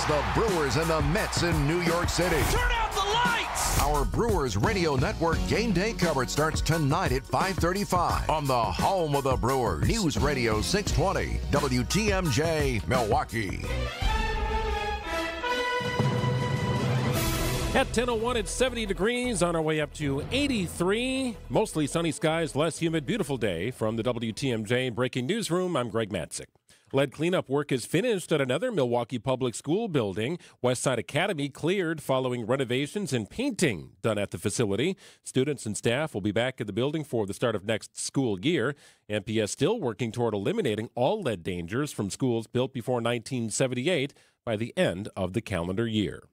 the Brewers and the Mets in New York City. Turn out the lights! Our Brewers Radio Network game day coverage starts tonight at 5:35 on the home of the Brewers. News Radio 620 WTMJ Milwaukee. At 10:01, it's 70 degrees, on our way up to 83. Mostly sunny skies, less humid, beautiful day. From the WTMJ Breaking Newsroom, I'm Greg Matzik. Lead cleanup work is finished at another Milwaukee public school building. Westside Academy cleared following renovations and painting done at the facility. Students and staff will be back at the building for the start of next school year. MPS still working toward eliminating all lead dangers from schools built before 1978 by the end of the calendar year.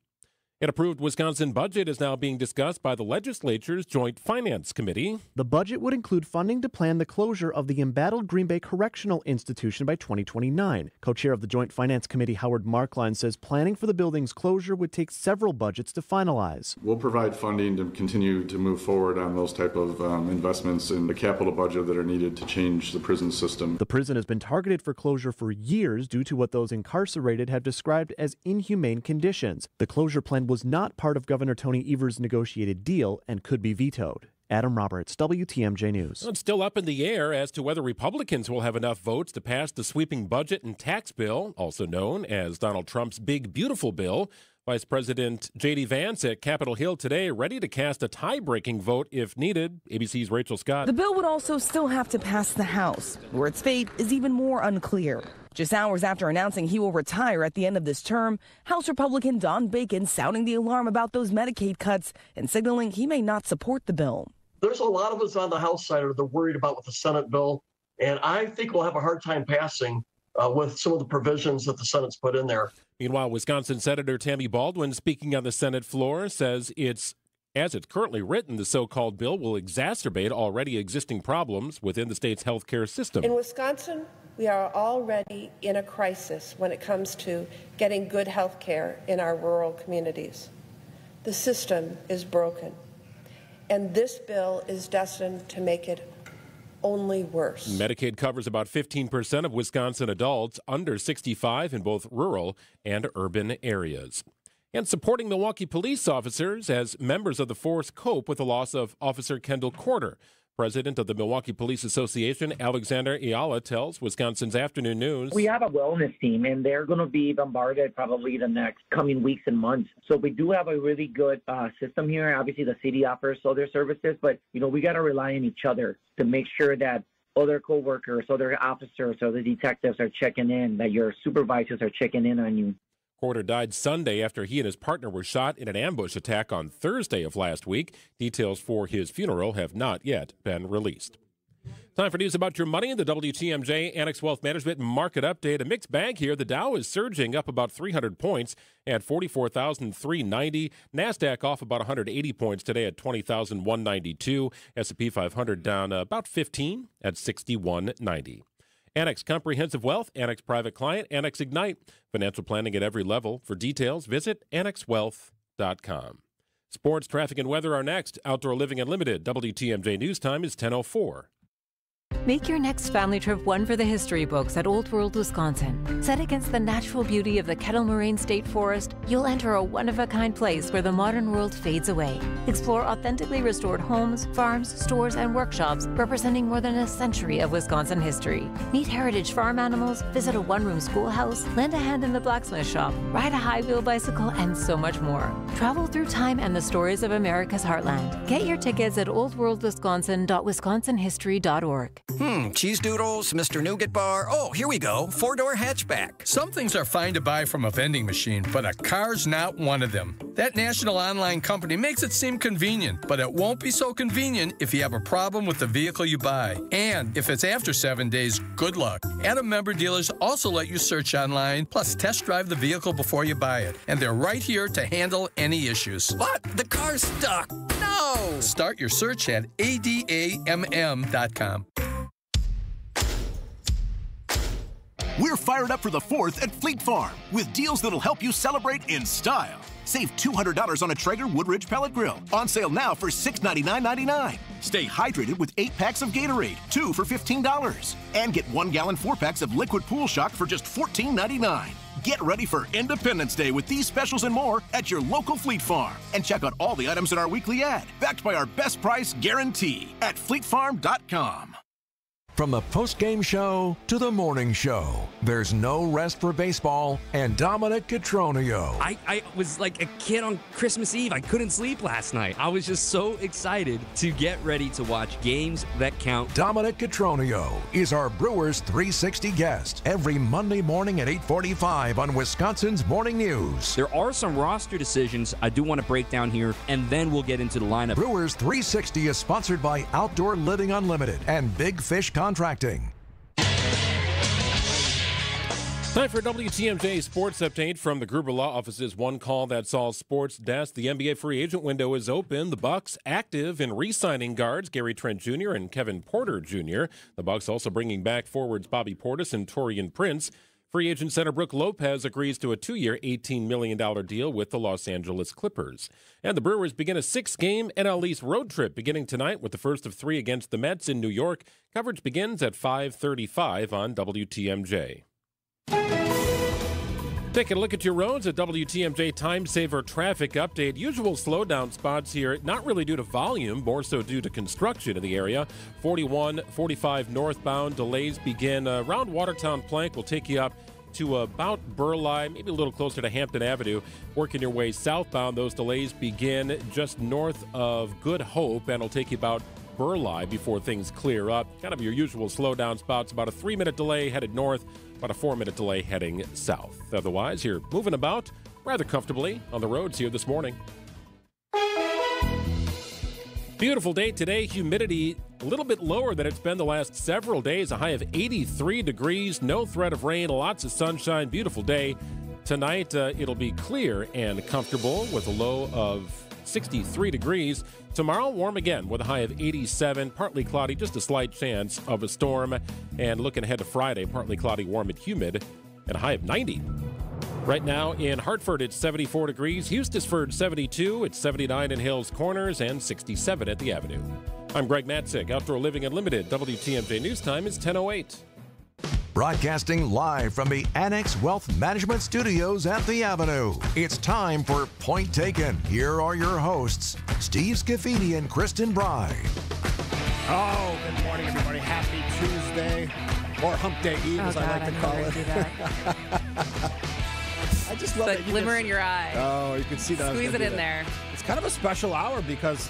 An approved Wisconsin budget is now being discussed by the legislature's Joint Finance Committee. The budget would include funding to plan the closure of the embattled Green Bay Correctional Institution by 2029. Co-chair of the Joint Finance Committee, Howard Markline, says planning for the building's closure would take several budgets to finalize. We'll provide funding to continue to move forward on those type of investments in the capital budget that are needed to change the prison system. The prison has been targeted for closure for years due to what those incarcerated have described as inhumane conditions. The closure plan was not part of Governor Tony Evers' negotiated deal and could be vetoed. Adam Roberts, WTMJ News. It's still up in the air as to whether Republicans will have enough votes to pass the sweeping budget and tax bill, also known as Donald Trump's Big Beautiful Bill. Vice President J.D. Vance at Capitol Hill today, ready to cast a tie-breaking vote if needed. ABC's Rachel Scott. The bill would also still have to pass the House, where its fate is even more unclear. Just hours after announcing he will retire at the end of this term, House Republican Don Bacon sounding the alarm about those Medicaid cuts and signaling he may not support the bill. There's a lot of us on the House side that are worried about with the Senate bill, and I think we'll have a hard time passing with some of the provisions that the Senate's put in there. Meanwhile, Wisconsin Senator Tammy Baldwin, speaking on the Senate floor, says as it's currently written, the so-called bill will exacerbate already existing problems within the state's health care system. In Wisconsin, we are already in a crisis when it comes to getting good health care in our rural communities. The system is broken, and this bill is destined to make it only worse. Medicaid covers about 15% of Wisconsin adults under 65 in both rural and urban areas. And supporting Milwaukee police officers as members of the force cope with the loss of Officer Kendall Corder. President of the Milwaukee Police Association, Alexander Ayala, tells Wisconsin's Afternoon News. We have a wellness team, and they're going to be bombarded probably the next coming weeks and months. So we do have a really good system here. Obviously, the city offers other services, but, we got to rely on each other to make sure that other coworkers, other officers, other detectives are checking in, that your supervisors are checking in on you. Corder died Sunday after he and his partner were shot in an ambush attack on Thursday of last week. Details for his funeral have not yet been released. Time for news about your money. The WTMJ Annex Wealth Management Market Update. A mixed bag here. The Dow is surging up about 300 points at 44,390. NASDAQ off about 180 points today at 20,192. S&P 500 down about 15 at 6190. Annex Comprehensive Wealth, Annex Private Client, Annex Ignite. Financial planning at every level. For details, visit annexwealth.com. Sports, traffic, and weather are next. Outdoor Living Unlimited. WTMJ News Time is 10:04. Make your next family trip one for the history books at Old World, Wisconsin. Set against the natural beauty of the Kettle Moraine State Forest, you'll enter a one-of-a-kind place where the modern world fades away. Explore authentically restored homes, farms, stores, and workshops representing more than a century of Wisconsin history. Meet heritage farm animals, visit a one-room schoolhouse, lend a hand in the blacksmith shop, ride a high-wheel bicycle, and so much more. Travel through time and the stories of America's heartland. Get your tickets at oldworldwisconsin.wisconsinhistory.org. Cheese doodles, Mr. Nougat Bar. Oh, here we go. 4-door hatchback. Some things are fine to buy from a vending machine, but a car's not one of them. That national online company makes it seem convenient, but it won't be so convenient if you have a problem with the vehicle you buy. And if it's after 7 days, good luck. Adam member dealers also let you search online, plus test drive the vehicle before you buy it. And they're right here to handle any issues. What? The car's stuck. No! Start your search at adamm.com. We're fired up for the 4th at Fleet Farm with deals that'll help you celebrate in style. Save $200 on a Traeger Woodridge pellet grill. On sale now for $699.99. Stay hydrated with 8 packs of Gatorade, 2 for $15. And get 1-gallon 4-packs of Liquid Pool Shock for just $14.99. Get ready for Independence Day with these specials and more at your local Fleet Farm. And check out all the items in our weekly ad, backed by our best price guarantee at fleetfarm.com. From the post-game show to the morning show, there's no rest for baseball and Dominic Cotroneo. I was like a kid on Christmas Eve. I couldn't sleep last night. I was just so excited to get ready to watch games that count. Dominic Cotroneo is our Brewers 360 guest every Monday morning at 8:45 on Wisconsin's Morning News. There are some roster decisions I do want to break down here, and then we'll get into the lineup. Brewers 360 is sponsored by Outdoor Living Unlimited and Big Fish Contracting. Time for WTMJ Sports Update from the Gruber Law Office's One Call That's All Sports Desk. The NBA free agent window is open. The Bucks active in re-signing guards Gary Trent Jr. and Kevin Porter Jr. The Bucks also bringing back forwards Bobby Portis and Taurean Prince. Free agent center Brook Lopez agrees to a 2-year, $18 million deal with the Los Angeles Clippers. And the Brewers begin a 6-game NL East road trip beginning tonight with the first of 3 against the Mets in New York. Coverage begins at 5:35 on WTMJ. Taking a look at your roads at WTMJ Time Saver Traffic Update. Usual slowdown spots here, not really due to volume, more so due to construction in the area. 41, 45 northbound delays begin around Watertown Plank. Will take you up to about Burleigh, maybe a little closer to Hampton Avenue. Working your way southbound, those delays begin just north of Good Hope, and it'll take you about Burleigh before things clear up. Kind of your usual slowdown spots, about a 3-minute delay headed north, about a 4-minute delay heading south. Otherwise, you're moving about rather comfortably on the roads here this morning. Beautiful day today. Humidity a little bit lower than it's been the last several days. A high of 83 degrees. No threat of rain. Lots of sunshine. Beautiful day. Tonight, it'll be clear and comfortable with a low of 63 degrees. Tomorrow, warm again with a high of 87. Partly cloudy, just a slight chance of a storm. And looking ahead to Friday, partly cloudy, warm and humid, and a high of 90. Right now in Hartford, it's 74 degrees. Eustisford, 72. It's 79 in Hills Corners and 67 at the Avenue. I'm Greg Matzik, Outdoor Living Unlimited. WTMJ News Time is 10:08. Broadcasting live from the Annex Wealth Management Studios at the Avenue. It's time for Point Taken. Here are your hosts, Steve Scaffidi and Kristin Brey. Oh, good morning, everybody. Happy Tuesday, or Hump Day Eve, as I like to call it. I just love it. The glimmer in your eye. Oh, you can see that. Squeeze it in there. It's kind of a special hour because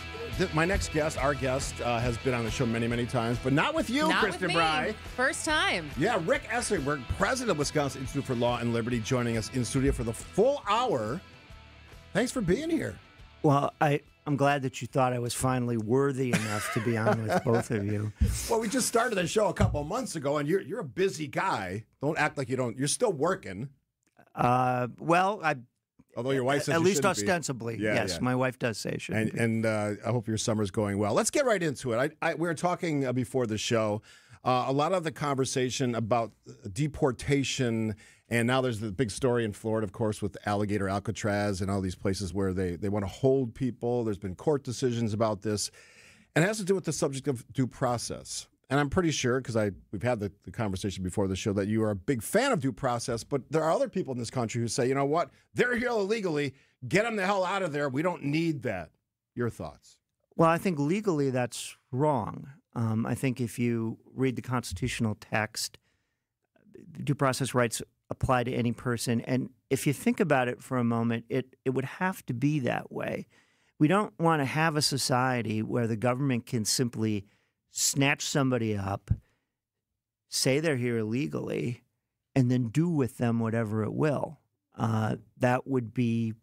my next guest, our guest, has been on the show many, many times, but not with you, Kristin Brey. First time. Yeah, Rick Esselberg, president of Wisconsin Institute for Law and Liberty, joining us in studio for the full hour. Thanks for being here. Well, I'm glad that you thought I was finally worthy enough to be on with both of you. Well, we just started the show a couple of months ago, and you're a busy guy. Don't act like you don't. You're still working. Although your wife says at you least shouldn't ostensibly, be. yes, my wife does say it should be. And I hope your summer's going well. Let's get right into it. We were talking before the show. A lot of the conversation about deportation, and now there's the big story in Florida, of course, with Alligator Alcatraz and all these places where they want to hold people. There's been court decisions about this, and it has to do with the subject of due process. And I'm pretty sure, because we've had the conversation before the show, that you are a big fan of due process, but there are other people in this country who say, you know what, they're here illegally, get them the hell out of there, we don't need that. Your thoughts? Well, I think legally that's wrong. I think if you read the constitutional text, due process rights apply to any person. And if you think about it for a moment, it would have to be that way. We don't want to have a society where the government can simply snatch somebody up, say they're here illegally, and then do with them whatever it will. That would be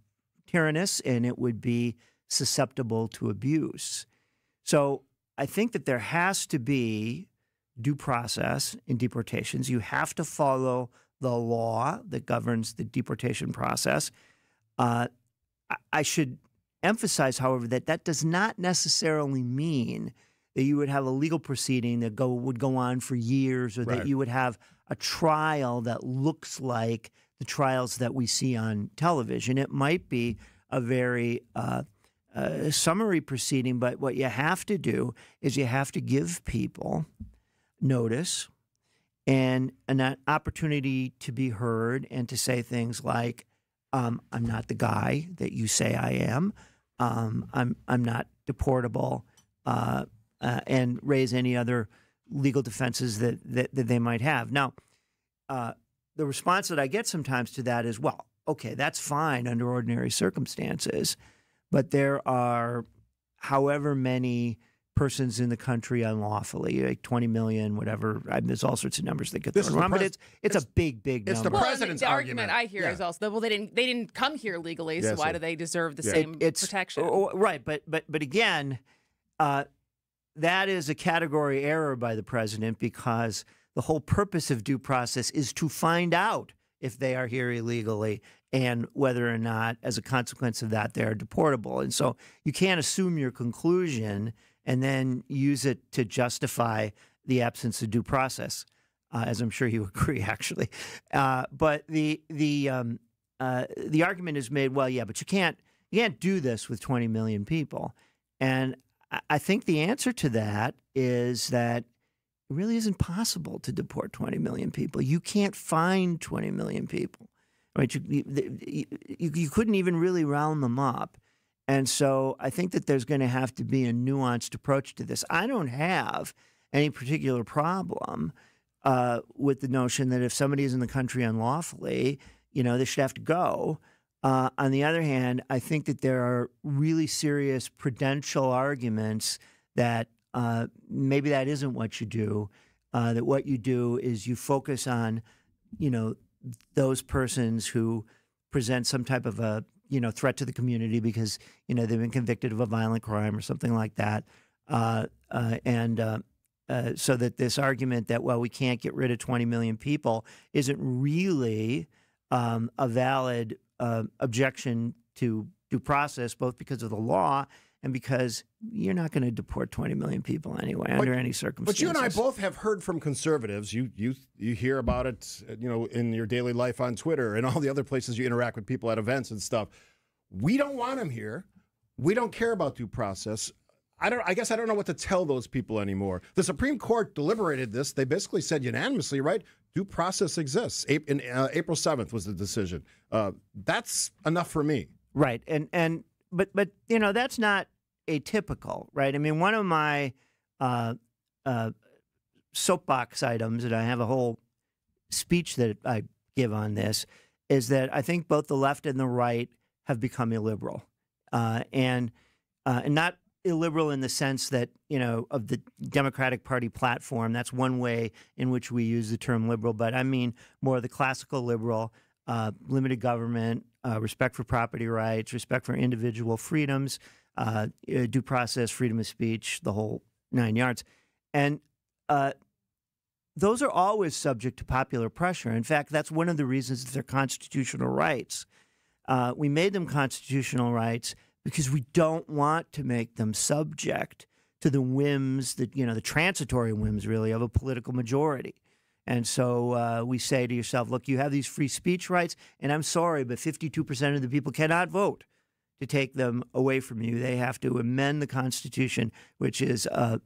tyrannous, and it would be susceptible to abuse. So I think that there has to be due process in deportations. You have to follow the law that governs the deportation process. I should emphasize, however, that does not necessarily mean that you would have a legal proceeding that would go on for years, or that you would have a trial that looks like the trials that we see on television. It might be a very summary proceeding, but what you have to do is you have to give people notice and an opportunity to be heard and to say things like, I'm not the guy that you say I am. I'm not deportable, and raise any other legal defenses that they might have. Now, the response that I get sometimes to that is, well, okay, that's fine under ordinary circumstances, but there are however many persons in the country unlawfully, like 20 million, whatever. There's all sorts of numbers that get thrown around, but it's a big number. It's the president's argument I hear is also, well, they didn't come here legally, so why do they deserve the same protection? Right, but again, that is a category error by the president, because the whole purpose of due process is to find out if they are here illegally and whether or not, as a consequence of that, they are deportable. And so you can't assume your conclusion and then use it to justify the absence of due process, as I'm sure you agree, actually. But the argument is made, well, yeah, but you can't do this with 20 million people. And I think the answer to that is that it really isn't possible to deport 20 million people. You can't find 20 million people, right? You couldn't even really round them up. And so I think that there's going to have to be a nuanced approach to this. I don't have any particular problem with the notion that if somebody is in the country unlawfully, they should have to go. On the other hand, I think that there are really serious prudential arguments that maybe that isn't what you do, that what you do is you focus on, those persons who present some type of a, threat to the community because, they've been convicted of a violent crime or something like that. So that this argument that, well, we can't get rid of 20 million people isn't really a valid objection to due process, both because of the law and because you're not going to deport 20 million people anyway, under any circumstances. But you and I both have heard from conservatives. You hear about it, in your daily life on Twitter and all the other places you interact with people at events and stuff. We don't want them here. We don't care about due process. I guess I don't know what to tell those people anymore. The Supreme Court deliberated this. They basically said unanimously, right? Due process exists. April 7th was the decision. That's enough for me. Right. But that's not atypical, right? I mean, one of my soapbox items, and I have a whole speech that I give on this, is that I think both the left and the right have become illiberal, and not illiberal in the sense that, of the Democratic Party platform. That's one way in which we use the term liberal, but I mean more the classical liberal, limited government, respect for property rights, respect for individual freedoms, due process, freedom of speech, the whole 9 yards. And those are always subject to popular pressure. In fact, that's one of the reasons that they're constitutional rights. We made them constitutional rights because we don't want to make them subject to the whims, the transitory whims, really, of a political majority. And so we say to yourself, look, you have these free speech rights, and I'm sorry, but 52% of the people cannot vote to take them away from you. They have to amend the Constitution, which is a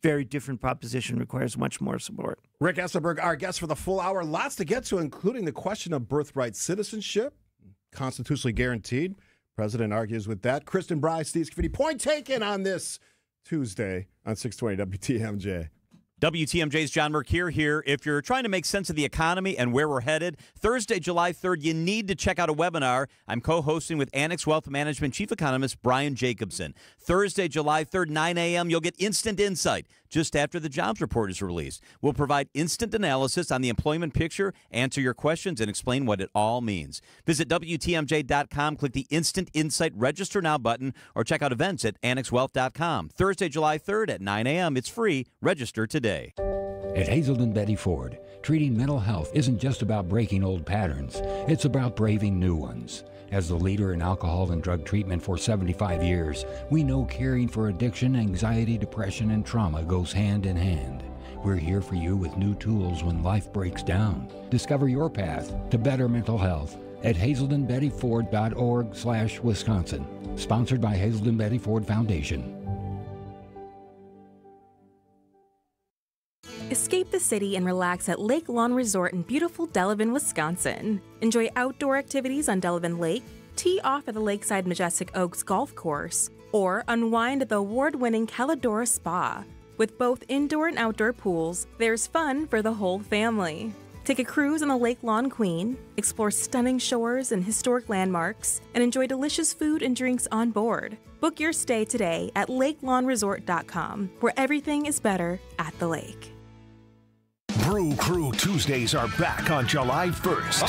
very different proposition, requires much more support. Rick Esselberg, our guest for the full hour. Lots to get to, including the question of birthright citizenship, constitutionally guaranteed. President argues with that. Kristin, Brey, Steve Scaffidi. Point taken on this Tuesday on 620 WTMJ. WTMJ's John Mercure here. If you're trying to make sense of the economy and where we're headed, Thursday, July 3rd, you need to check out a webinar I'm co-hosting with Annex Wealth Management Chief Economist Brian Jacobson. Thursday, July 3rd, 9 a.m., you'll get instant insight just after the jobs report is released. We'll provide instant analysis on the employment picture, answer your questions, and explain what it all means. Visit WTMJ.com, click the Instant Insight Register Now button, or check out events at AnnexWealth.com. Thursday, July 3rd at 9 a.m. It's free. Register today. At Hazelden Betty Ford, treating mental health isn't just about breaking old patterns. It's about braving new ones. As the leader in alcohol and drug treatment for 75 years, we know caring for addiction, anxiety, depression, and trauma goes hand in hand. We're here for you with new tools when life breaks down. Discover your path to better mental health at hazeldenbettyford.org/Wisconsin. Sponsored by Hazelden Betty Ford Foundation. Escape the city and relax at Lake Lawn Resort in beautiful Delavan, Wisconsin. Enjoy outdoor activities on Delavan Lake, tee off at the Lakeside Majestic Oaks Golf Course, or unwind at the award-winning Caladora Spa. With both indoor and outdoor pools, there's fun for the whole family. Take a cruise on the Lake Lawn Queen, explore stunning shores and historic landmarks, and enjoy delicious food and drinks on board. Book your stay today at lakelawnresort.com, where everything is better at the lake. Brew Crew Tuesdays are back on July 1st.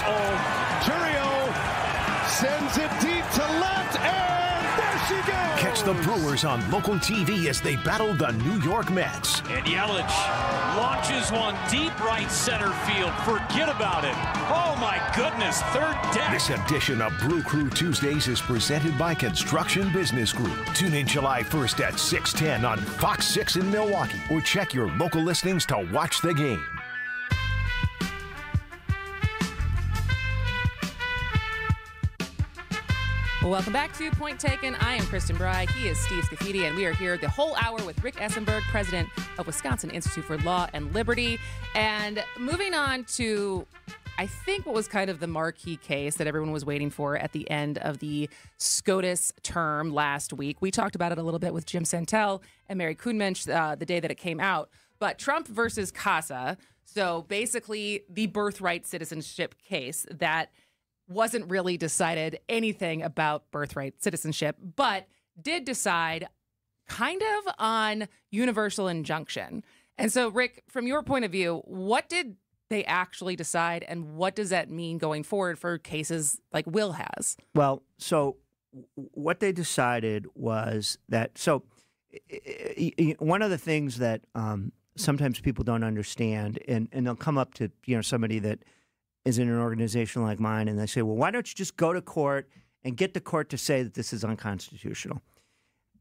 Turio sends it deep to left, and there she goes! Catch the Brewers on local TV as they battle the New York Mets. And Yelich launches one deep right center field. Forget about it. Oh, my goodness, third deck. This edition of Brew Crew Tuesdays is presented by Construction Business Group. Tune in July 1st at 6:10 on Fox 6 in Milwaukee, or check your local listings to watch the game. Welcome back to Point Taken. I am Kristin Brey. He is Steve Scaffidi, and we are here the whole hour with Rick Essenberg, president of Wisconsin Institute for Law and Liberty. And moving on to, I think, what was kind of the marquee case that everyone was waiting for at the end of the SCOTUS term last week. We talked about it a little bit with Jim Santel and Mary Kuhnmensch the day that it came out. But Trump versus CASA, so basically the birthright citizenship case that wasn't really decided anything about birthright citizenship, but did decide kind of on universal injunction. And so, Rick, from your point of view, what did they actually decide, and what does that mean going forward for cases like Will has? Well, so what they decided was that, so one of the things that sometimes people don't understand, and they'll come up to somebody that is in an organization like mine, and they say, well, why don't you just go to court and get the court to say that this is unconstitutional?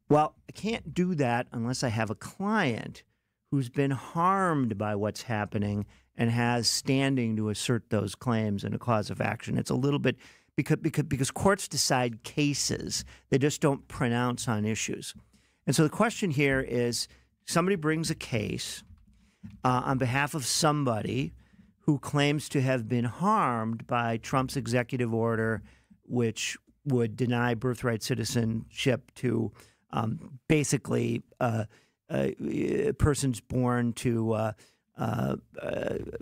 Well, I can't do that unless I have a client who's been harmed by what's happening and has standing to assert those claims in a cause of action. It's a little bit because courts decide cases. They just don't pronounce on issues. And so the question here is, somebody brings a case on behalf of somebody who claims to have been harmed by Trump's executive order, which would deny birthright citizenship to basically persons born to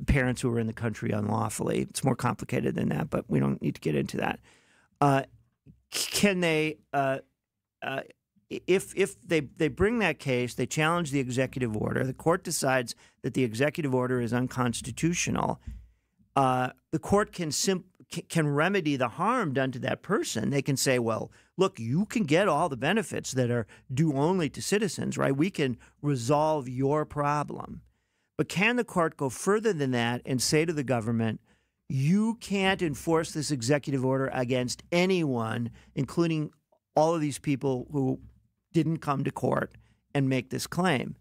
parents who were in the country unlawfully. It's more complicated than that, but we don't need to get into that. Can they, if they bring that case, they challenge the executive order, the court decides that the executive order is unconstitutional, the court can remedy the harm done to that person. They can say, well, look, you can get all the benefits that are due only to citizens, right? We can resolve your problem. But can the court go further than that and say to the government, you can't enforce this executive order against anyone, including all of these people who didn't come to court and make this claim?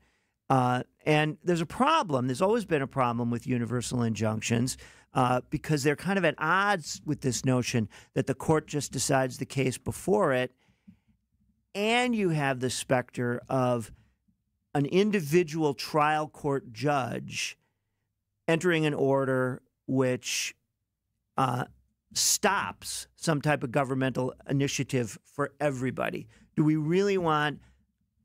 And there's a problem. There's always been a problem with universal injunctions because they're kind of at odds with this notion that the court just decides the case before it, and you have the specter of an individual trial court judge entering an order which stops some type of governmental initiative for everybody. Do we really want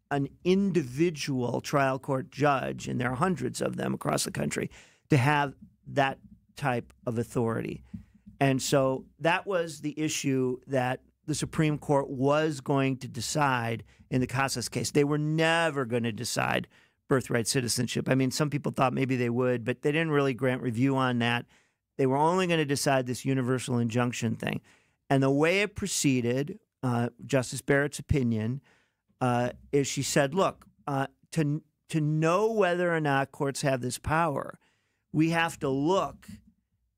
an individual trial court judge, and there are hundreds of them across the country, to have that type of authority? And so that was the issue that the Supreme Court was going to decide in the Casas case. They were never going to decide birthright citizenship. I mean, some people thought maybe they would, but they didn't really grant review on that. They were only going to decide this universal injunction thing. And the way it proceeded, Justice Barrett's opinion, is she said, look, to know whether or not courts have this power, we have to look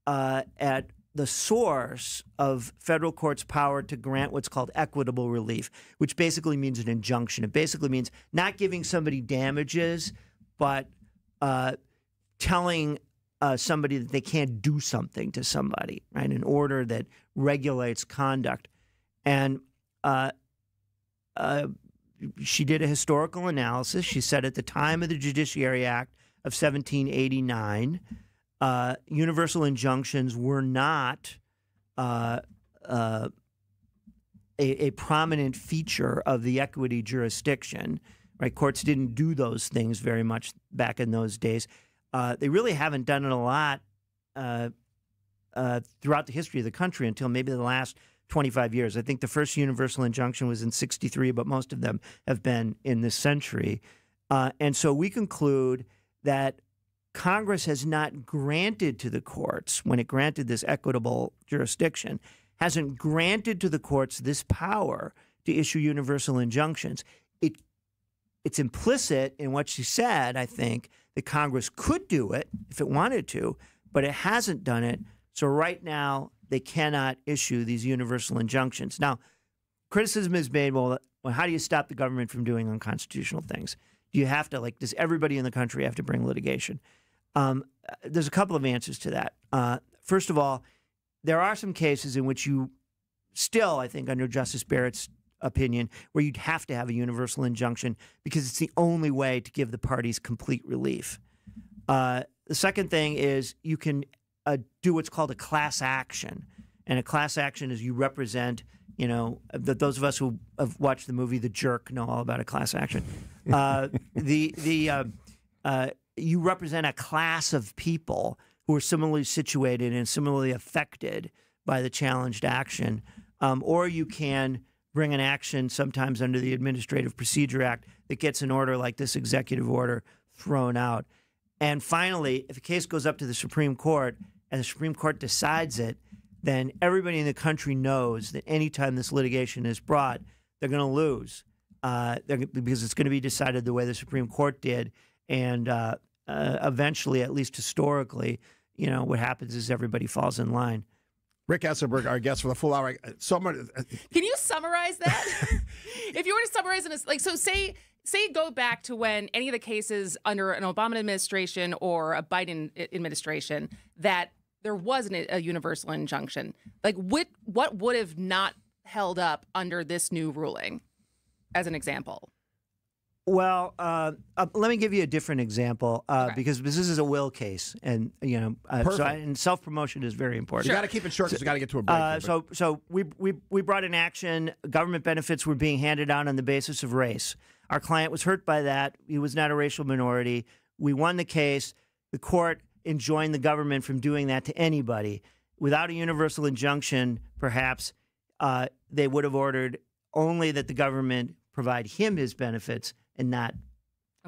at the source of federal court's power to grant what's called equitable relief, which basically means an injunction. It basically means not giving somebody damages, but telling somebody that they can't do something to somebody, right? An order that regulates conduct. And she did a historical analysis. She said at the time of the Judiciary Act of 1789, universal injunctions were not a prominent feature of the equity jurisdiction. Right? Courts didn't do those things very much back in those days. They really haven't done it a lot throughout the history of the country until maybe the last 25 years. I think the first universal injunction was in 1963, but most of them have been in this century. And so we conclude that Congress has not granted to the courts, when it granted this equitable jurisdiction, hasn't granted to the courts this power to issue universal injunctions. It's implicit in what she said, I think, that Congress could do it if it wanted to, but it hasn't done it. So right now, they cannot issue these universal injunctions. Now, criticism is made, well, how do you stop the government from doing unconstitutional things? Do you have to, does everybody in the country have to bring litigation? There's a couple of answers to that. First of all, there are some cases in which you still, I think, under Justice Barrett's opinion, where you'd have to have a universal injunction because it's the only way to give the parties complete relief. The second thing is you can do what's called a class action. And a class action is you represent, those of us who have watched the movie The Jerk know all about a class action. You represent a class of people who are similarly situated and similarly affected by the challenged action. Or you can bring an action sometimes under the Administrative Procedure Act that gets an order like this executive order thrown out. And finally, if a case goes up to the Supreme Court and the Supreme Court decides it, then everybody in the country knows that anytime this litigation is brought, they're going to lose because it's going to be decided the way the Supreme Court did. And eventually, at least historically, what happens is everybody falls in line. Rick Essenberg, our guest for the full hour. Can you summarize that? If you were to summarize it, so say go back to when any of the cases under an Obama administration or a Biden administration that there wasn't a universal injunction, what would have not held up under this new ruling, as an example? Well, let me give you a different example because this is a will case, and and self-promotion is very important. You got to keep it short because we got to get to a break. So we brought an action. Government benefits were being handed out on the basis of race. Our client was hurt by that. He was not a racial minority. We won the case. The court enjoined the government from doing that to anybody. Without a universal injunction, perhaps they would have ordered only that the government provide him his benefits and not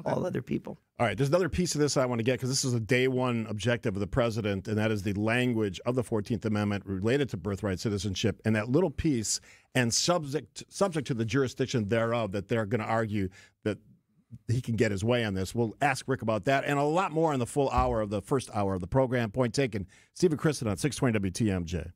all other people. All right, there's another piece of this I want to get because this is a day one objective of the president, and that is the language of the 14th Amendment related to birthright citizenship. And that little piece, and subject to the jurisdiction thereof, that they're going to argue that he can get his way on this. We'll ask Rick about that and a lot more in the full hour of the first hour of the program. Point taken. Steve and Kristin on 620 WTMJ.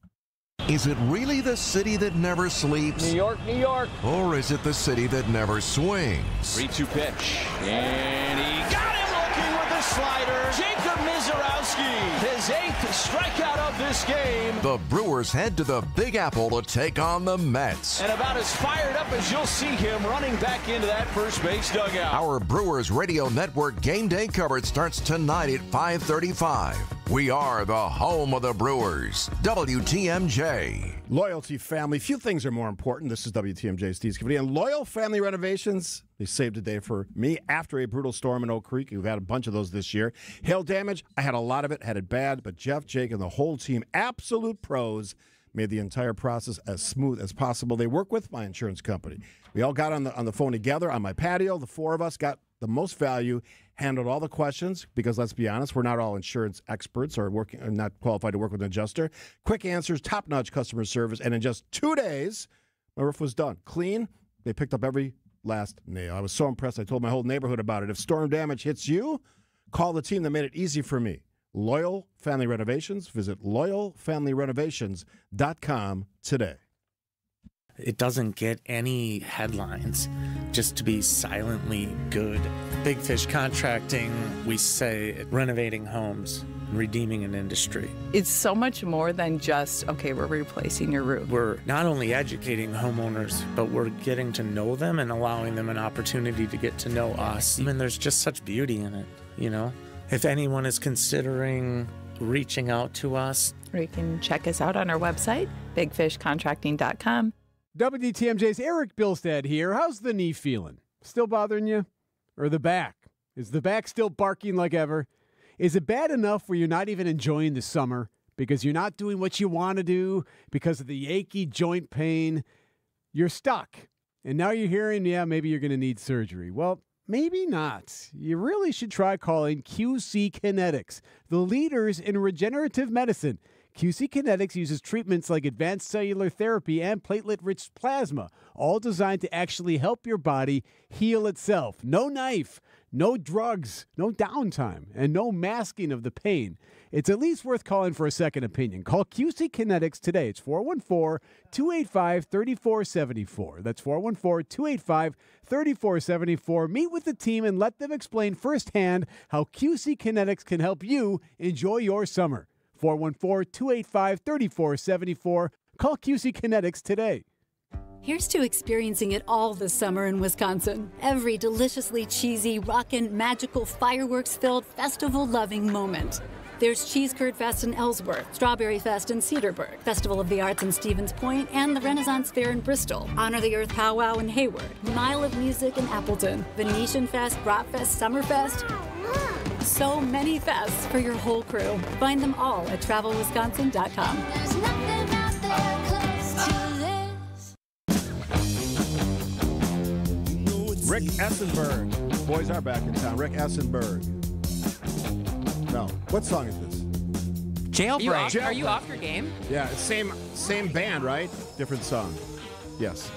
Is it really the city that never sleeps? New York, New York. Or is it the city that never swings? 3-2 pitch. And he got him looking with the slider. Jacob Mizorowski, his 8th strikeout of this game. The Brewers head to the Big Apple to take on the Mets. And about as fired up as you'll see him running back into that first base dugout. Our Brewers Radio Network game day coverage starts tonight at 5:35. We are the home of the Brewers. WTMJ. Loyalty family. Few things are more important. This is WTMJ, Steve Scaffidi. And Loyal Family Renovations, they saved a day for me after a brutal storm in Oak Creek. We've had a bunch of those this year. Hail damage, I had a lot of it, had it bad, but Jeff, Jake, and the whole team, absolute pros, made the entire process as smooth as possible. They work with my insurance company. We all got on the phone together on my patio. The four of us got the most value, handled all the questions, because let's be honest, we're not all insurance experts or not qualified to work with an adjuster. Quick answers, top-notch customer service, and in just 2 days, my roof was done. Clean. They picked up every last nail. I was so impressed. I told my whole neighborhood about it. If storm damage hits you, call the team that made it easy for me. Loyal Family Renovations. Visit loyalfamilyrenovations.com today. It doesn't get any headlines just to be silently good. Big Fish Contracting, we say renovating homes, redeeming an industry. It's so much more than just, okay, we're replacing your roof. We're not only educating homeowners, but we're getting to know them and allowing them an opportunity to get to know us. And there's just such beauty in it, you know? If anyone is considering reaching out to us, or you can check us out on our website, bigfishcontracting.com. WTMJ's Eric Bilstead here. How's the knee feeling? Still bothering you? Or the back? Is the back still barking like ever? Is it bad enough where you're not even enjoying the summer because you're not doing what you want to do because of the achy joint pain? You're stuck. And now you're hearing, yeah, maybe you're going to need surgery. Well, maybe not. You really should try calling QC Kinetics, the leaders in regenerative medicine. QC Kinetics uses treatments like advanced cellular therapy and platelet-rich plasma, all designed to actually help your body heal itself. No knife, no drugs, no downtime, and no masking of the pain. It's at least worth calling for a second opinion. Call QC Kinetics today. It's 414-285-3474. That's 414-285-3474. Meet with the team and let them explain firsthand how QC Kinetics can help you enjoy your summer. 414-285-3474. Call QC Kinetics today. Here's to experiencing it all this summer in Wisconsin. Every deliciously cheesy, rockin', magical, fireworks-filled, festival-loving moment. There's Cheese Curd Fest in Ellsworth, Strawberry Fest in Cedarburg, Festival of the Arts in Stevens Point, and the Renaissance Fair in Bristol, Honor the Earth Powwow in Hayward, Mile of Music in Appleton, Venetian Fest, Brat Fest, Summerfest. So many fests for your whole crew. Find them all at travelwisconsin.com. There's nothing out there close to this. Rick Essenberg. Boys are back in town. Rick Essenberg. No. What song is this? Jailbreak. Are you off your game? Yeah, same band, right? Different song. Yes.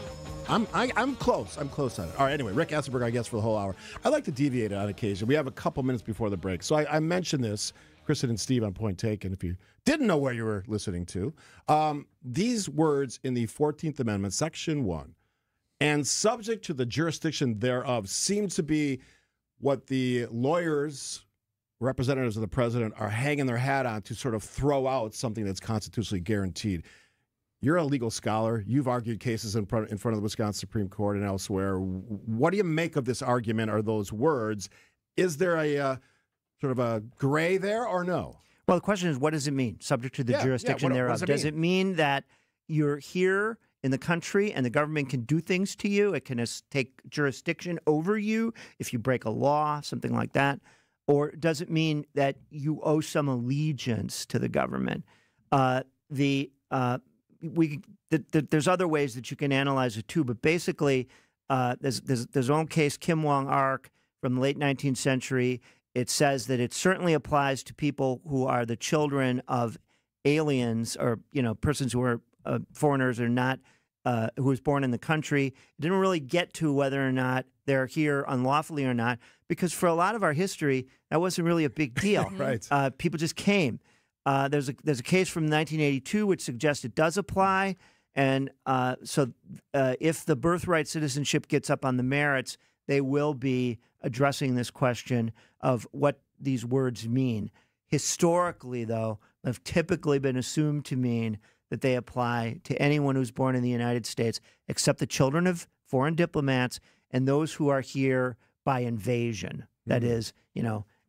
I'm close. I'm close on it. All right, anyway, Rick Essenberg, I guess, for the whole hour. I like to deviate on occasion. We have a couple minutes before the break. So I mentioned this, Kristin and Steve on Point Taken, if you didn't know where you were listening to. These words in the 14th Amendment, Section 1, and subject to the jurisdiction thereof, seem to be what the lawyers, representatives of the president, are hanging their hat on to sort of throw out something that's constitutionally guaranteed. You're a legal scholar. You've argued cases in front of the Wisconsin Supreme Court and elsewhere. What do you make of this argument or those words? Is there a sort of a gray there or no? Well, the question is, what does it mean? Subject to the jurisdiction thereof. Does it mean that you're here in the country and the government can do things to you? It can take jurisdiction over you if you break a law, something like that. Or does it mean that you owe some allegiance to the government? There's other ways that you can analyze it too, but basically, there's own case, Kim Wong-Ark, from the late 19th century. It says that it certainly applies to people who are the children of aliens or persons who are foreigners or not, who was born in the country. It didn't really get to whether or not they're here unlawfully or not, because for a lot of our history, that wasn't really a big deal. Right. People just came. There's a case from 1982 which suggests it does apply, and so if the birthright citizenship gets up on the merits, they will be addressing this question of what these words mean. Historically, though, they've typically been assumed to mean that they apply to anyone who's born in the United States, except the children of foreign diplomats and those who are here by invasion. That is,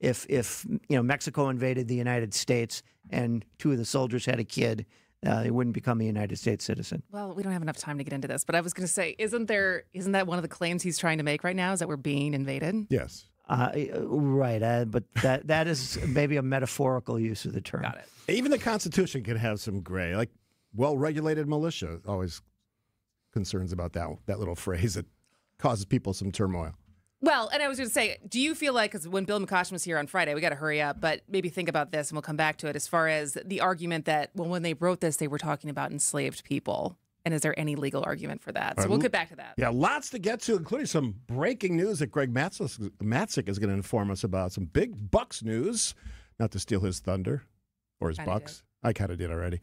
if Mexico invaded the United States and two of the soldiers had a kid, they wouldn't become a United States citizen. Well, we don't have enough time to get into this, but I was going to say, isn't that one of the claims he's trying to make right now, is that we're being invaded? Yes. Right, but that is maybe a metaphorical use of the term. Got it. Even the Constitution can have some gray, like well-regulated militia. Always concerns about that little phrase that causes people some turmoil. Well, and I was going to say, do you feel like, because when Bill McCoshen was here on Friday, we got to hurry up, but maybe think about this and we'll come back to it, as far as the argument that, well, when they wrote this, they were talking about enslaved people. And is there any legal argument for that? So we'll get back to that. Yeah, lots to get to, including some breaking news that Greg Matzik is going to inform us about. Some big Bucks news. not to steal his thunder or his Kinda bucks. I kind of did already.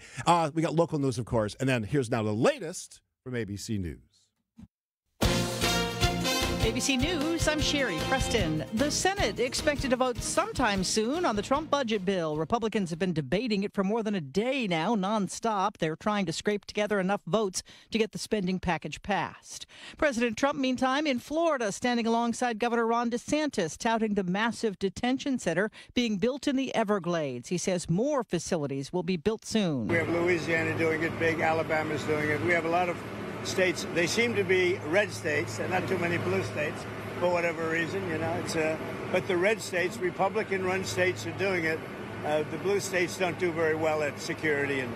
We got local news, of course, and then here's now the latest from ABC News. ABC News, I'm Sherry Preston. The Senate expected to vote sometime soon on the Trump budget bill. Republicans have been debating it for more than a day now, nonstop. They're trying to scrape together enough votes to get the spending package passed. President Trump, meantime, in Florida, standing alongside Governor Ron DeSantis, touting the massive detention center being built in the Everglades. He says more facilities will be built soon. We have Louisiana doing it big, Alabama's doing it. We have a lot of states. They seem to be red states and not too many blue states for whatever reason, but the red states, Republican-run states, are doing it. The blue states don't do very well at security and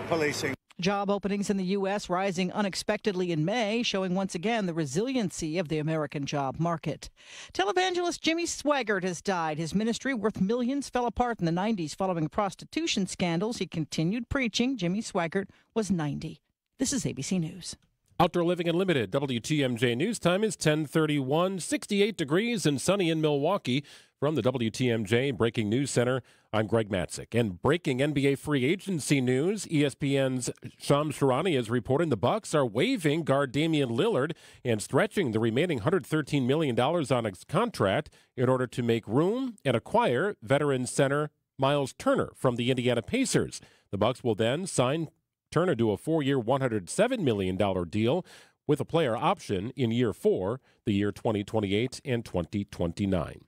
policing. Job openings in the U.S. rising unexpectedly in May, showing once again the resiliency of the American job market. Televangelist Jimmy Swaggart has died. His ministry, worth millions, fell apart in the 90s following prostitution scandals. He continued preaching. Jimmy Swaggart was 90. This is ABC News. Outdoor Living Unlimited, WTMJ News Time is 10:31, 68 degrees and sunny in Milwaukee. From the WTMJ Breaking News Center, I'm Greg Matzik. And breaking NBA free agency news, ESPN's Shams Charania is reporting the Bucks are waiving guard Damian Lillard and stretching the remaining $113 million on his contract in order to make room and acquire veteran center Miles Turner from the Indiana Pacers. The Bucks will then sign Turner to a 4-year, $107 million deal with a player option in year 4, the year 2028 and 2029.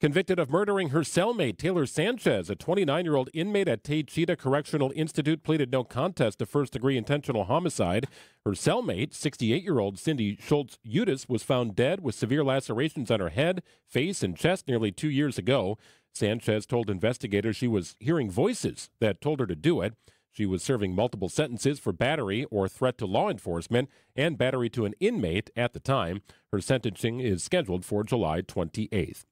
Convicted of murdering her cellmate, Taylor Sanchez, a 29-year-old inmate at Taycheedah Correctional Institute, pleaded no contest to first-degree intentional homicide. Her cellmate, 68-year-old Cindy Schultz-Udis, was found dead with severe lacerations on her head, face, and chest nearly 2 years ago. Sanchez told investigators she was hearing voices that told her to do it. She was serving multiple sentences for battery or threat to law enforcement and battery to an inmate at the time. Her sentencing is scheduled for July 28th.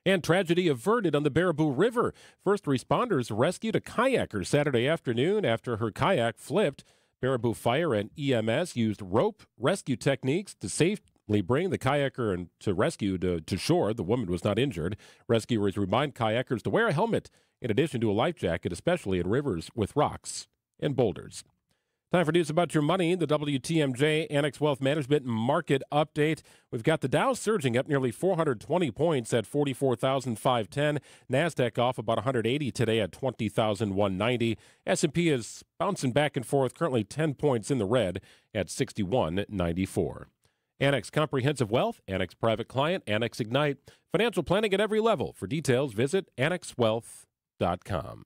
And tragedy averted on the Baraboo River. First responders rescued a kayaker Saturday afternoon after her kayak flipped. Baraboo Fire and EMS used rope rescue techniques to safely bring the kayaker to rescue to shore. The woman was not injured. Rescuers remind kayakers to wear a helmet in addition to a life jacket, especially in rivers with rocks and boulders. Time for news about your money. The WTMJ Annex Wealth Management Market Update. We've got the Dow surging up nearly 420 points at 44,510. NASDAQ off about 180 today at 20,190. S&P is bouncing back and forth, currently 10 points in the red at 6194. Annex Comprehensive Wealth, Annex Private Client, Annex Ignite. Financial planning at every level. For details, visit annexwealth.com.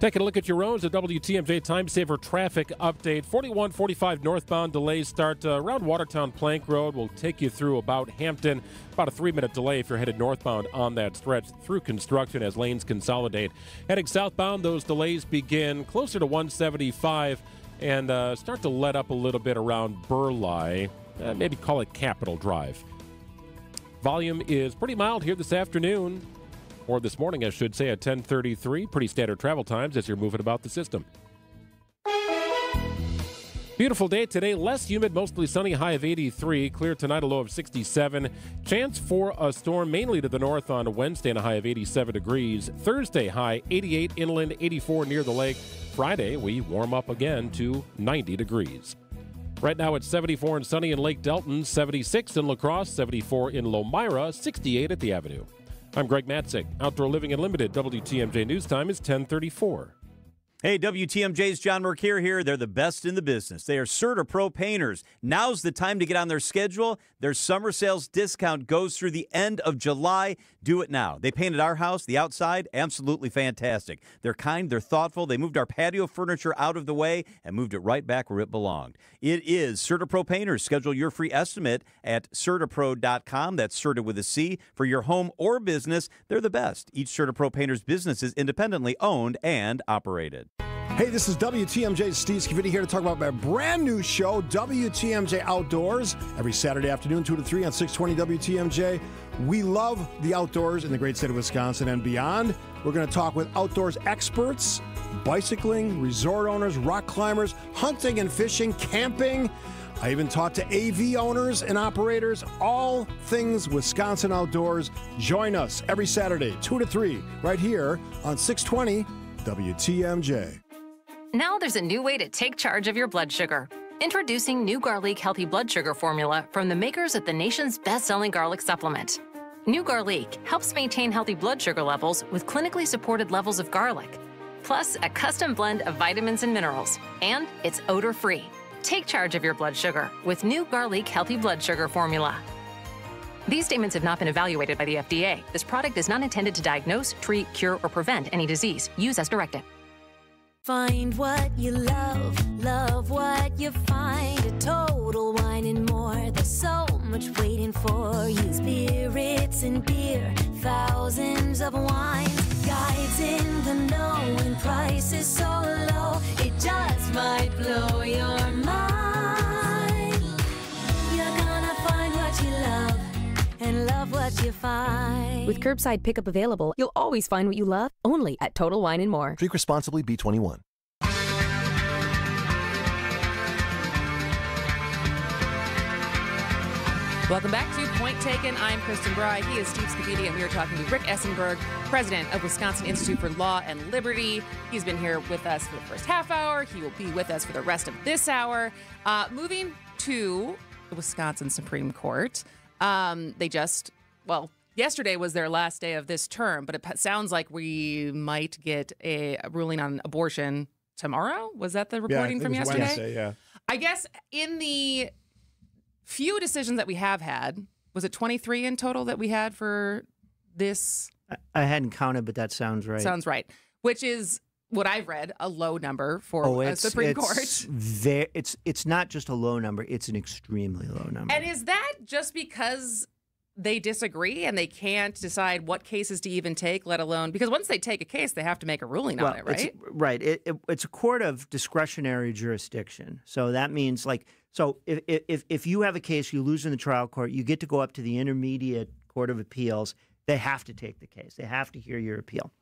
Taking a look at your roads, a WTMJ Time Saver traffic update. 4145 northbound delays start around Watertown Plank Road. Will take you through about Hampton. About a 3-minute delay if you're headed northbound on that stretch through construction as lanes consolidate. Heading southbound, those delays begin closer to 175 and start to let up a little bit around Burleigh. Maybe call it Capitol Drive. Volume is pretty mild here this afternoon. Or this morning, I should say, at 10:33. Pretty standard travel times as you're moving about the system. Beautiful day today. Less humid, mostly sunny, high of 83. Clear tonight, a low of 67. Chance for a storm mainly to the north on Wednesday and a high of 87 degrees. Thursday, high 88 inland, 84 near the lake. Friday, we warm up again to 90 degrees. Right now, it's 74 and sunny in Lake Delton, 76 in La Crosse, 74 in Lomira, 68 at the Avenue. I'm Greg Matzik. Outdoor Living Unlimited. WTMJ News Time is 10:34. Hey, WTMJ's John Mercure here. They're the best in the business. They are CertaPro painters. Now's the time to get on their schedule. Their summer sales discount goes through the end of July. Do it now. They painted our house, the outside, absolutely fantastic. They're kind, they're thoughtful. They moved our patio furniture out of the way and moved it right back where it belonged. It is CertaPro painters. Schedule your free estimate at CertaPro.com. That's Certa with a C. For your home or business, they're the best. Each CertaPro painters business is independently owned and operated. Hey, this is WTMJ's Steve Scaffidi here to talk about my brand new show, WTMJ Outdoors, every Saturday afternoon, 2 to 3 on 620 WTMJ. We love the outdoors in the great state of Wisconsin and beyond. We're going to talk with outdoors experts, bicycling, resort owners, rock climbers, hunting and fishing, camping. I even talked to AV owners and operators, all things Wisconsin Outdoors. Join us every Saturday, 2 to 3, right here on 620 WTMJ. Now there's a new way to take charge of your blood sugar. Introducing new Garlic Healthy Blood Sugar Formula from the makers of the nation's best-selling garlic supplement. New Garlic helps maintain healthy blood sugar levels with clinically supported levels of garlic, plus a custom blend of vitamins and minerals, and it's odor-free. Take charge of your blood sugar with new Garlic Healthy Blood Sugar Formula. These statements have not been evaluated by the FDA. This product is not intended to diagnose, treat, cure, or prevent any disease. Use as directed. Find what you love, love what you find. A Total Wine and More. There's so much waiting for you. Spirits and beer, thousands of wines. Guides in the know and prices so low. It just might blow your mind. You're gonna find what you love and love what you find. With curbside pickup available, you'll always find what you love, only at Total Wine & More. Drink responsibly, B21. Welcome back to Point Taken. I'm Kristin Brey. He is Steve Scaffidi, and we are talking to Rick Essenberg, president of Wisconsin Institute for Law and Liberty. He's been here with us for the first half hour. He will be with us for the rest of this hour. Moving to the Wisconsin Supreme Court. Yesterday was their last day of this term, but it sounds like we might get a ruling on abortion tomorrow. Was that the reporting from yesterday? Wednesday, yeah. I guess in the few decisions that we have had, was it 23 in total that we had for this? I hadn't counted, but that sounds right. Sounds right. Which is what I've read, a low number for a Supreme Court. It's not just a low number, it's an extremely low number. And is that just because they disagree and they can't decide what cases to even take, let alone, because once they take a case, they have to make a ruling on it, right? It's a court of discretionary jurisdiction. So that means if you have a case, you lose in the trial court, you get to go up to the intermediate court of appeals. They have to take the case. They have to hear your appeal.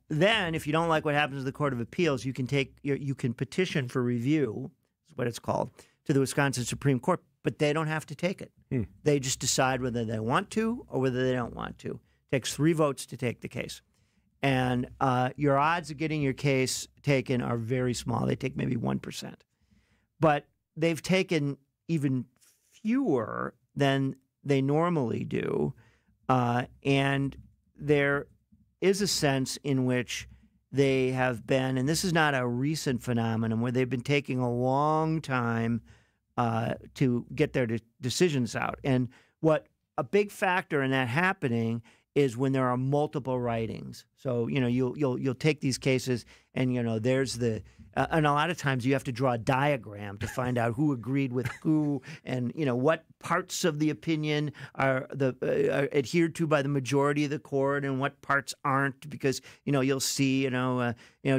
Then, if you don't like what happens to the court of appeals, you can petition for review, is what it's called, to the Wisconsin Supreme Court. But they don't have to take it. They just decide whether they want to or whether they don't want to. It takes 3 votes to take the case. And your odds of getting your case taken are very small. They take maybe 1%. But they've taken even fewer than they normally do. And there is a sense in which they have been, and this is not a recent phenomenon, where they've been taking a long time to get their decisions out. And what a big factor in that happening is when there are multiple writings. So, you'll take these cases and, there's and a lot of times you have to draw a diagram to find out who agreed with who and, what parts of the opinion are adhered to by the majority of the court and what parts aren't, because, you'll see,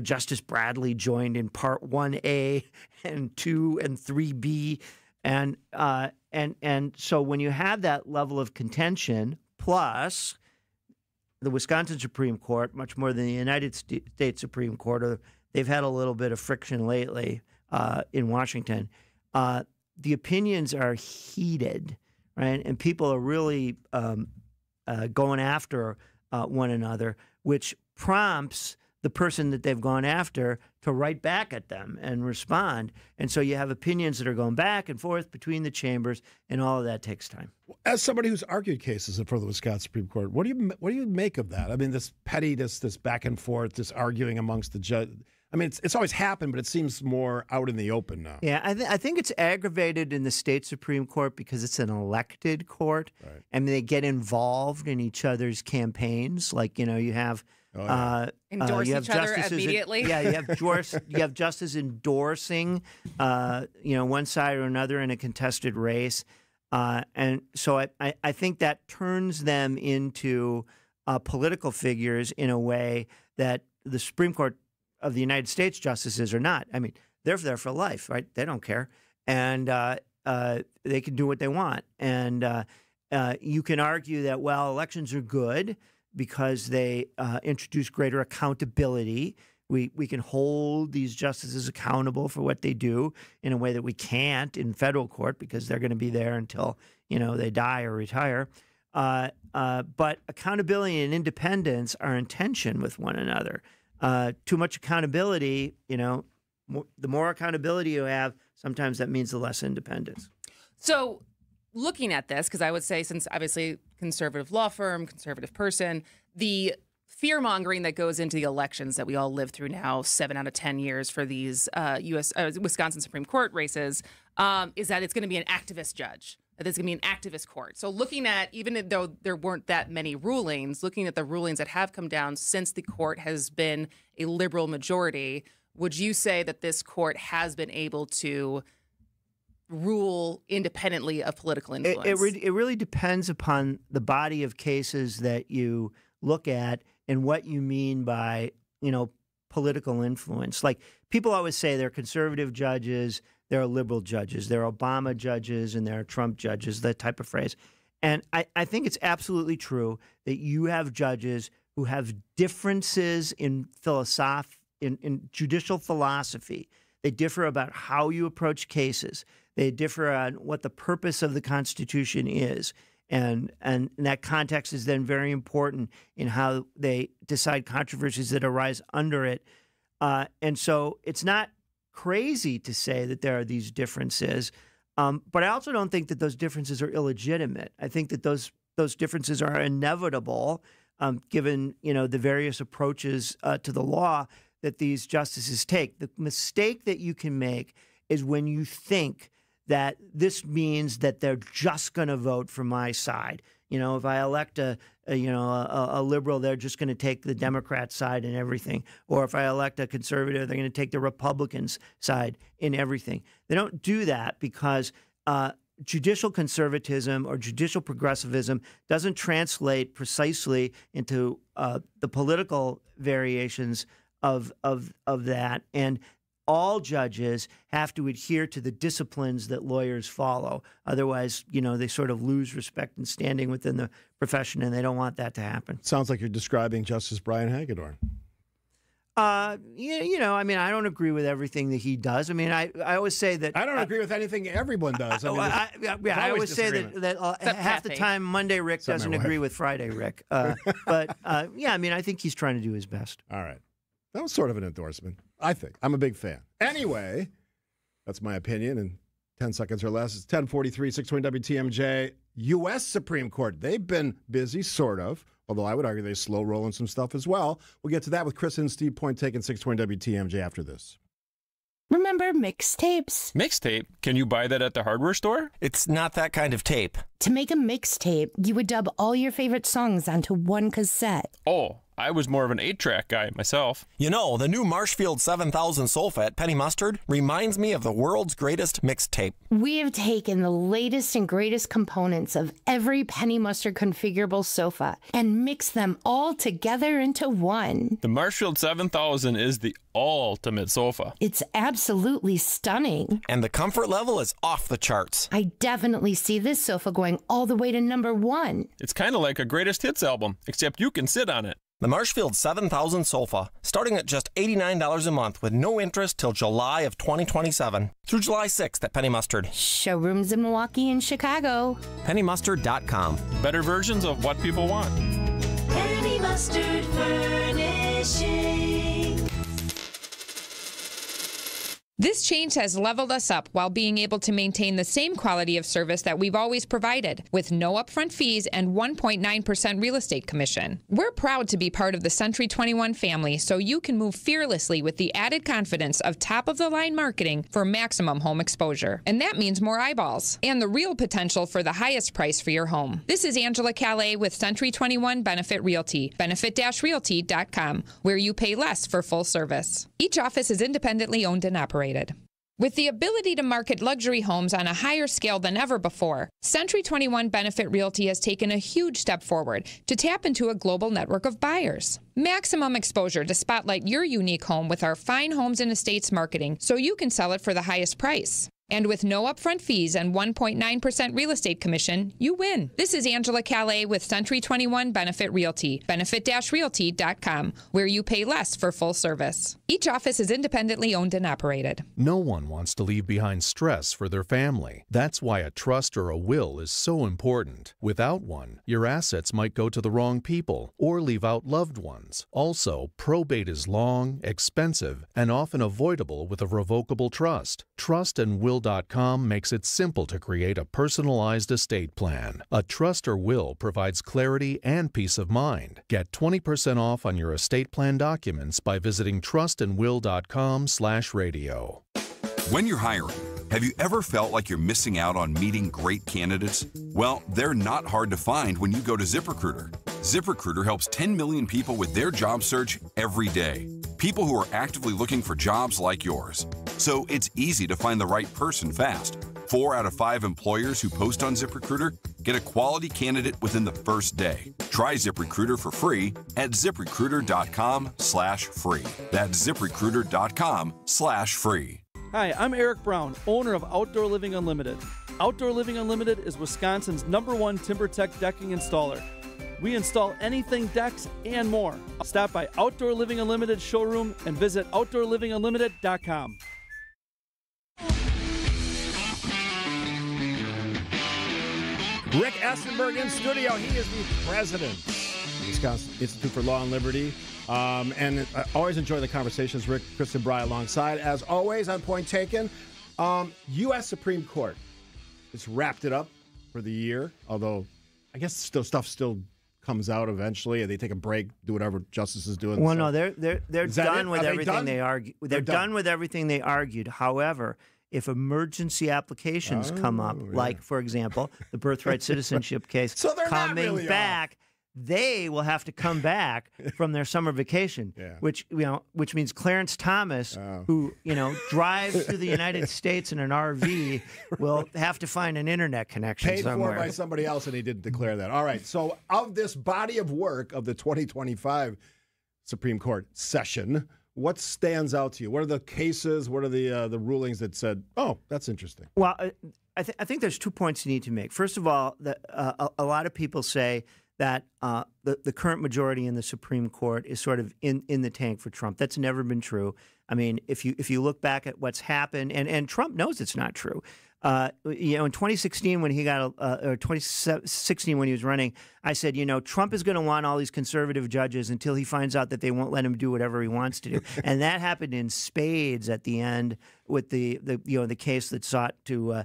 Justice Bradley joined in part 1A and 2 and 3B. And so when you have that level of contention, plus the Wisconsin Supreme Court, much more than the United States Supreme Court, they've had a little bit of friction lately in Washington. The opinions are heated, right? And people are really going after one another, which prompts the person that they've gone after to write back at them and respond. And so you have opinions that are going back and forth between the chambers, and all of that takes time. As somebody who's argued cases for the Wisconsin Supreme Court, what do you make of that? I mean, this pettiness, this back and forth, this arguing amongst the judge. I mean, it's always happened, but it seems more out in the open now. Yeah, I think it's aggravated in the state Supreme Court because it's an elected court, right. And they get involved in each other's campaigns. Like, you have endorse you have each other immediately. You have justices endorsing, one side or another in a contested race, and so I think that turns them into political figures in a way that the Supreme Court of the United States justices are not. I mean, they're there for life, right? They don't care, and they can do what they want. And you can argue that, well, elections are good because they introduce greater accountability We can hold these justices accountable for what they do in a way that we can't in federal court because they're going to be there until, they die or retire. But accountability and independence are in tension with one another. Too much accountability, the more accountability you have, sometimes that means the less independence. So looking at this, because I would say, since obviously conservative law firm, conservative person, the fear-mongering that goes into the elections that we all live through now, 7 out of 10 years for these Wisconsin Supreme Court races, is that it's going to be an activist judge, that there's going to be an activist court. So looking at, even though there weren't that many rulings, looking at the rulings that have come down since the court has been a liberal majority, would you say that this court has been able to rule independently of political influence? It really depends upon the body of cases that you look at and what you mean by, political influence. Like, people always say there are conservative judges, there are liberal judges, there are Obama judges, and there are Trump judges, that type of phrase. And I think it's absolutely true that you have judges who have differences in in judicial philosophy. They differ about how you approach cases. They differ on what the purpose of the Constitution is. And that context is then very important in how they decide controversies that arise under it. And so it's not crazy to say that there are these differences, but I also don't think that those differences are illegitimate. I think that those differences are inevitable, given the various approaches to the law that these justices take. The mistake that you can make is when you think that this means that they're just going to vote for my side. If I elect a liberal, they're just going to take the Democrat side in everything. Or if I elect a conservative, they're going to take the Republicans side in everything. They don't do that because judicial conservatism or judicial progressivism doesn't translate precisely into the political variations of that. And all judges have to adhere to the disciplines that lawyers follow. Otherwise, they sort of lose respect and standing within the profession, and they don't want that to happen. Sounds like you're describing Justice Brian Hagedorn. I don't agree with everything that he does. I always say that... I don't agree with anything everyone does. I always say that half the time Monday Rick doesn't agree with Friday Rick. But I think he's trying to do his best. All right. That was sort of an endorsement, I think. I'm a big fan. Anyway, that's my opinion in 10 seconds or less. It's 10:43, 620 WTMJ. U.S. Supreme Court. They've been busy, sort of, although I would argue they're slow rolling some stuff as well. We'll get to that with Kristin and Steve, point taken, 620 WTMJ after this. Remember mixtapes? Mixtape? Can you buy that at the hardware store? It's not that kind of tape. To make a mixtape, you would dub all your favorite songs onto one cassette. Oh, I was more of an 8-track guy myself. The new Marshfield 7000 Sulfat Penny Mustard reminds me of the world's greatest mixtape. We have taken the latest and greatest components of every Penny Mustard configurable sofa and mixed them all together into one. The Marshfield 7000 is the ultimate sofa. It's absolutely stunning. And the comfort level is off the charts. I definitely see this sofa going all the way to #1. It's kind of like a greatest hits album, except you can sit on it. The Marshfield 7000 Sofa, starting at just $89 a month with no interest till July of 2027. Through July 6th at Penny Mustard. Showrooms in Milwaukee and Chicago. PennyMustard.com. Better versions of what people want. Penny Mustard Furnishing. This change has leveled us up while being able to maintain the same quality of service that we've always provided, with no upfront fees and 1.9% real estate commission. We're proud to be part of the Century 21 family, so you can move fearlessly with the added confidence of top-of-the-line marketing for maximum home exposure. And that means more eyeballs and the real potential for the highest price for your home. This is Angela Calais with Century 21 Benefit Realty, benefit-realty.com, where you pay less for full service. Each office is independently owned and operated. With the ability to market luxury homes on a higher scale than ever before, Century 21 Benefit Realty has taken a huge step forward to tap into a global network of buyers. Maximum exposure to spotlight your unique home with our fine homes and estates marketing so you can sell it for the highest price. And with no upfront fees and 1.9% real estate commission, you win. This is Angela Calais with Century 21 Benefit Realty, benefit-realty.com, where you pay less for full service. Each office is independently owned and operated. No one wants to leave behind stress for their family. That's why a trust or a will is so important. Without one, your assets might go to the wrong people or leave out loved ones. Also, probate is long, expensive, and often avoidable with a revocable trust. Trustandwill.com makes it simple to create a personalized estate plan. A trust or will provides clarity and peace of mind. Get 20% off on your estate plan documents by visiting trustandwill.com/radio. When you're hiring, have you ever felt like you're missing out on meeting great candidates? Well, they're not hard to find when you go to ZipRecruiter. ZipRecruiter helps 10 million people with their job search every day. People who are actively looking for jobs like yours. So it's easy to find the right person fast. 4 out of 5 employers who post on ZipRecruiter get a quality candidate within the first day. Try ZipRecruiter for free at ZipRecruiter.com/free. That's ZipRecruiter.com/free. Hi, I'm Eric Brown, owner of Outdoor Living Unlimited. Outdoor Living Unlimited is Wisconsin's #1 TimberTech decking installer. We install anything decks and more. Stop by Outdoor Living Unlimited showroom and visit OutdoorLivingUnlimited.com. Rick Essenberg in studio. He is the president of the Wisconsin Institute for Law and Liberty. And I always enjoy the conversations. Rick, Kristin, Brey alongside. As always, on Point Taken, U.S. Supreme Court. It's wrapped it up for the year, although I guess stuff still comes out eventually, and they take a break, do whatever justices do. Well, no, they're done with everything they argue. They're done with everything they argued. However, if emergency applications come up, like, for example, the birthright citizenship case so coming back, they will have to come back from their summer vacation, which means Clarence Thomas, who drives through the United States in an RV, will have to find an internet connection paid somewhere. for by somebody else, and he didn't declare that. All right, so of this body of work of the 2025 Supreme Court session, what stands out to you? What are the cases? What are the rulings that said, oh, that's interesting? Well, I think there's 2 points you need to make. First of all, a lot of people say that the current majority in the Supreme Court is sort of in the tank for Trump. That's never been true. I mean, if you look back at what's happened, and Trump knows it's not true. In 2016 when he got or 2016 when he was running, I said, Trump is going to want all these conservative judges until he finds out that they won't let him do whatever he wants to do, and that happened in spades at the end with the case that sought to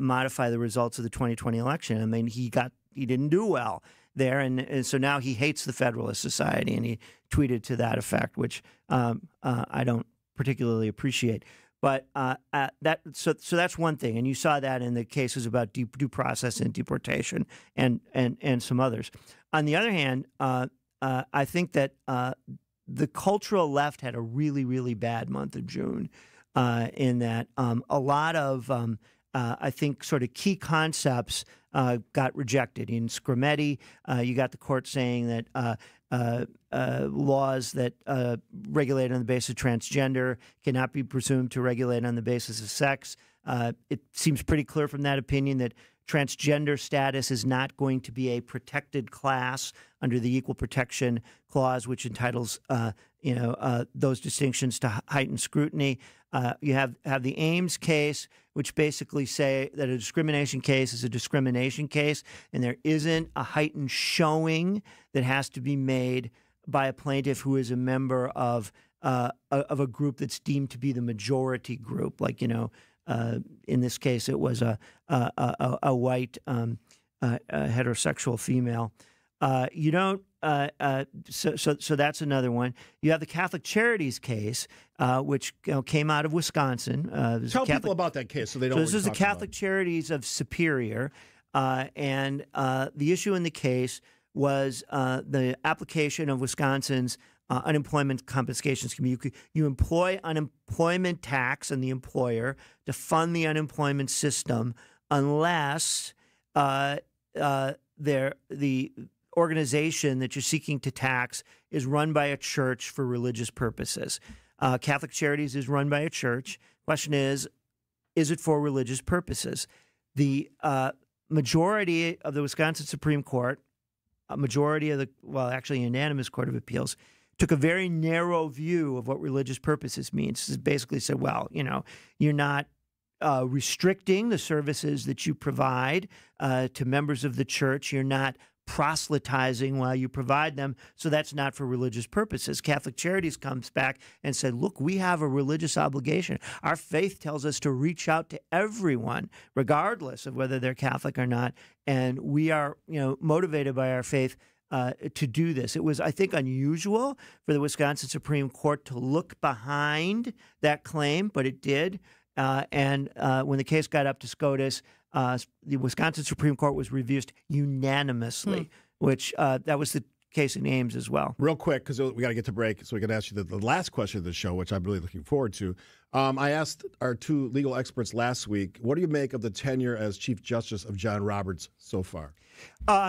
modify the results of the 2020 election. I mean, he didn't do well there, and so now he hates the Federalist Society, and he tweeted to that effect, which I don't particularly appreciate. But so that's one thing, and you saw that in the cases about due process and deportation, and some others. On the other hand, I think that the cultural left had a really, really bad month of June, in that a lot of I think sort of key concepts got rejected. In Scaffidi, you got the court saying that laws that regulate on the basis of transgender cannot be presumed to regulate on the basis of sex. It seems pretty clear from that opinion that transgender status is not going to be a protected class under the Equal Protection Clause, which entitles those distinctions to heightened scrutiny. You have the Ames case, which basically say that a discrimination case is a discrimination case, and there isn't a heightened showing that has to be made by a plaintiff who is a member of a group that's deemed to be the majority group. Like, in this case, it was a white heterosexual female. You don't. So that's another one. You have the Catholic Charities case, which came out of Wisconsin. Tell people about that case so they don't. So this is the Catholic Charities of Superior, and the issue in the case was the application of Wisconsin's unemployment confiscation scheme. You employ unemployment tax on the employer to fund the unemployment system unless the organization that you're seeking to tax is run by a church for religious purposes. Catholic Charities is run by a church. Question is, is it for religious purposes? The majority of the Wisconsin Supreme Court, a majority of actually unanimous Court of Appeals, took a very narrow view of what religious purposes means. It basically said, well, you're not restricting the services that you provide to members of the church. You're not proselytizing while you provide them, so that's not for religious purposes. Catholic Charities comes back and said, look, we have a religious obligation. Our faith tells us to reach out to everyone, regardless of whether they're Catholic or not, and we are motivated by our faith to do this. It was, I think, unusual for the Wisconsin Supreme Court to look behind that claim, but it did. And when the case got up to SCOTUS, the Wisconsin Supreme Court was reversed unanimously, which that was the case in Ames as well. Real quick, because we got to get to break, so we can ask you the last question of the show, which I'm really looking forward to. I asked our two legal experts last week, what do you make of the tenure as Chief Justice of John Roberts so far?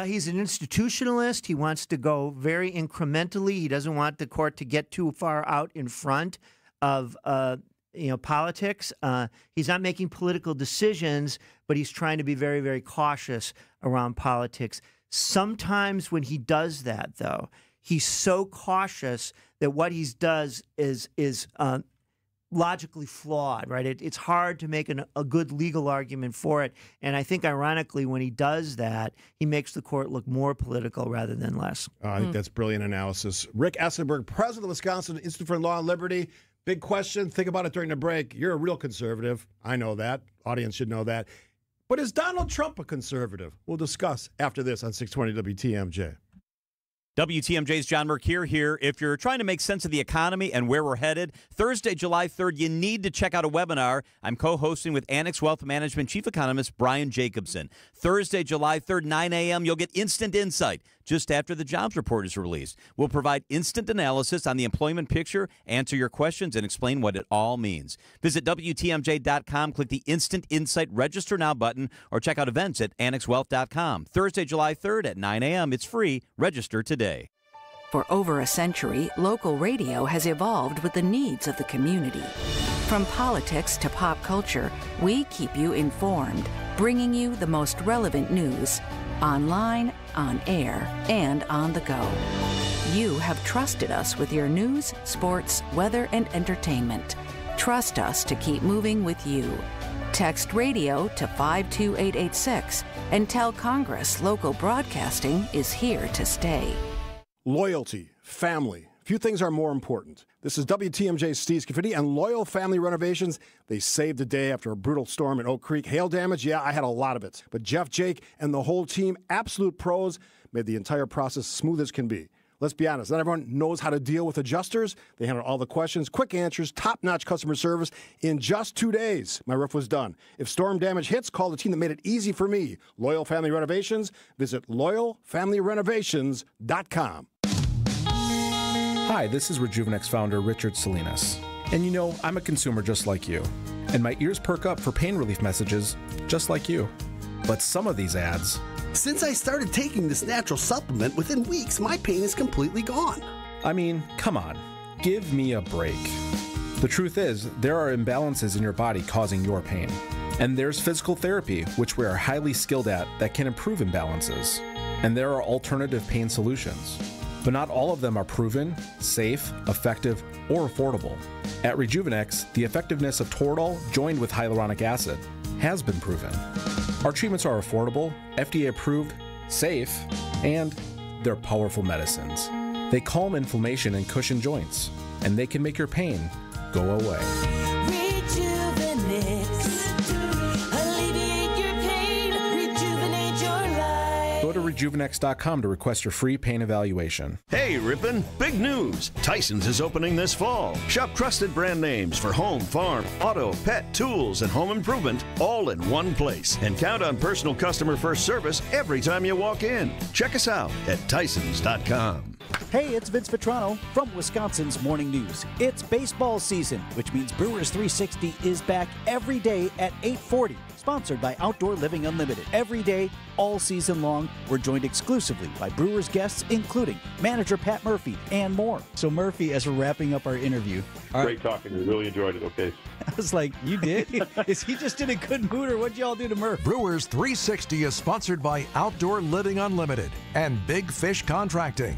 He's an institutionalist. He wants to go very incrementally. He doesn't want the court to get too far out in front of politics. He's not making political decisions, but he's trying to be very, very cautious around politics. Sometimes when he does that, though, he's so cautious that what he does is logically flawed, right? It's hard to make a good legal argument for it. And I think, ironically, when he does that, he makes the court look more political rather than less. I think that's brilliant analysis. Rick Essenberg, president of the Wisconsin Institute for Law and Liberty. Big question. Think about it during the break. You're a real conservative. I know that. Audience should know that. But is Donald Trump a conservative? We'll discuss after this on 620 WTMJ. WTMJ's John Mercure here. If you're trying to make sense of the economy and where we're headed, Thursday, July 3rd, you need to check out a webinar I'm co-hosting with Annex Wealth Management Chief Economist Brian Jacobson. Thursday, July 3rd, 9 a.m., you'll get instant insight just after the jobs report is released. We'll provide instant analysis on the employment picture, answer your questions, and explain what it all means. Visit WTMJ.com, click the Instant Insight Register Now button, or check out events at AnnexWealth.com. Thursday, July 3rd at 9 a.m. It's free. Register today. For over a century, local radio has evolved with the needs of the community. From politics to pop culture, we keep you informed, bringing you the most relevant news, online, on air, and on the go. You have trusted us with your news, sports, weather, and entertainment. Trust us to keep moving with you. Text radio to 52886 and tell Congress local broadcasting is here to stay. Loyalty, family. Few things are more important. This is WTMJ's Steve Scaffidi, and Loyal Family Renovations. They saved the day after a brutal storm in Oak Creek. Hail damage, yeah, I had a lot of it. But Jeff, Jake, and the whole team, absolute pros, made the entire process smooth as can be. Let's be honest, not everyone knows how to deal with adjusters. They handle all the questions, quick answers, top-notch customer service. In just 2 days, my roof was done. If storm damage hits, call the team that made it easy for me. Loyal Family Renovations. Visit loyalfamilyrenovations.com. Hi, this is Rejuvenex founder Richard Salinas. And I'm a consumer just like you. And my ears perk up for pain relief messages just like you. But some of these ads... Since I started taking this natural supplement, within weeks, my pain is completely gone. I mean, come on. Give me a break. The truth is, there are imbalances in your body causing your pain. And there's physical therapy, which we are highly skilled at, that can improve imbalances. And there are alternative pain solutions. But not all of them are proven, safe, effective, or affordable. At Rejuvenex, the effectiveness of Toradol joined with hyaluronic acid has been proven. Our treatments are affordable, FDA approved, safe, and they're powerful medicines. They calm inflammation and cushion joints, and they can make your pain go away. Alleviate your pain, rejuvenate your life. Go to rejuvenex.com to request your free pain evaluation. Hey, Ripon, big news. Tyson's is opening this fall. Shop trusted brand names for home, farm, auto, pet, tools, and home improvement all in one place. And count on personal customer first service every time you walk in. Check us out at Tysons.com. Hey, it's Vince Vitrano from Wisconsin's Morning News. It's baseball season, which means Brewers 360 is back every day at 8:40. Sponsored by Outdoor Living Unlimited. Every day, all season long, we're joined exclusively by Brewers guests, including manager Pat Murphy and more. So Murphy, as we're wrapping up our interview. Great talking. We really enjoyed it, okay? I was like, you did? Is he just in a good mood, or what'd y'all do to Murph? Brewers 360 is sponsored by Outdoor Living Unlimited and Big Fish Contracting.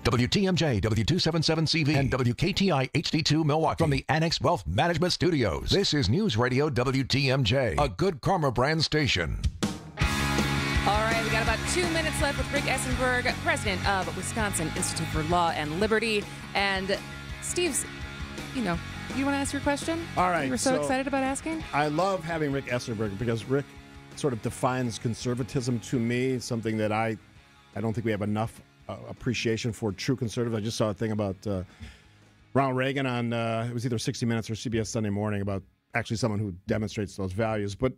WTMJ, W277CV, and WKTI HD2 Milwaukee. From the Annex Wealth Management Studios, this is News Radio WTMJ, a Good Karma brand station. All right, we got about 2 minutes left with Rick Essenberg, president of Wisconsin Institute for Law and Liberty. And Steve's, you want to ask your question? All right. You were so excited about asking? I love having Rick Essenberg because Rick sort of defines conservatism to me, something that I don't think we have enough appreciation for true conservatives. I just saw a thing about Ronald Reagan on, it was either 60 Minutes or CBS Sunday Morning, about actually someone who demonstrates those values. But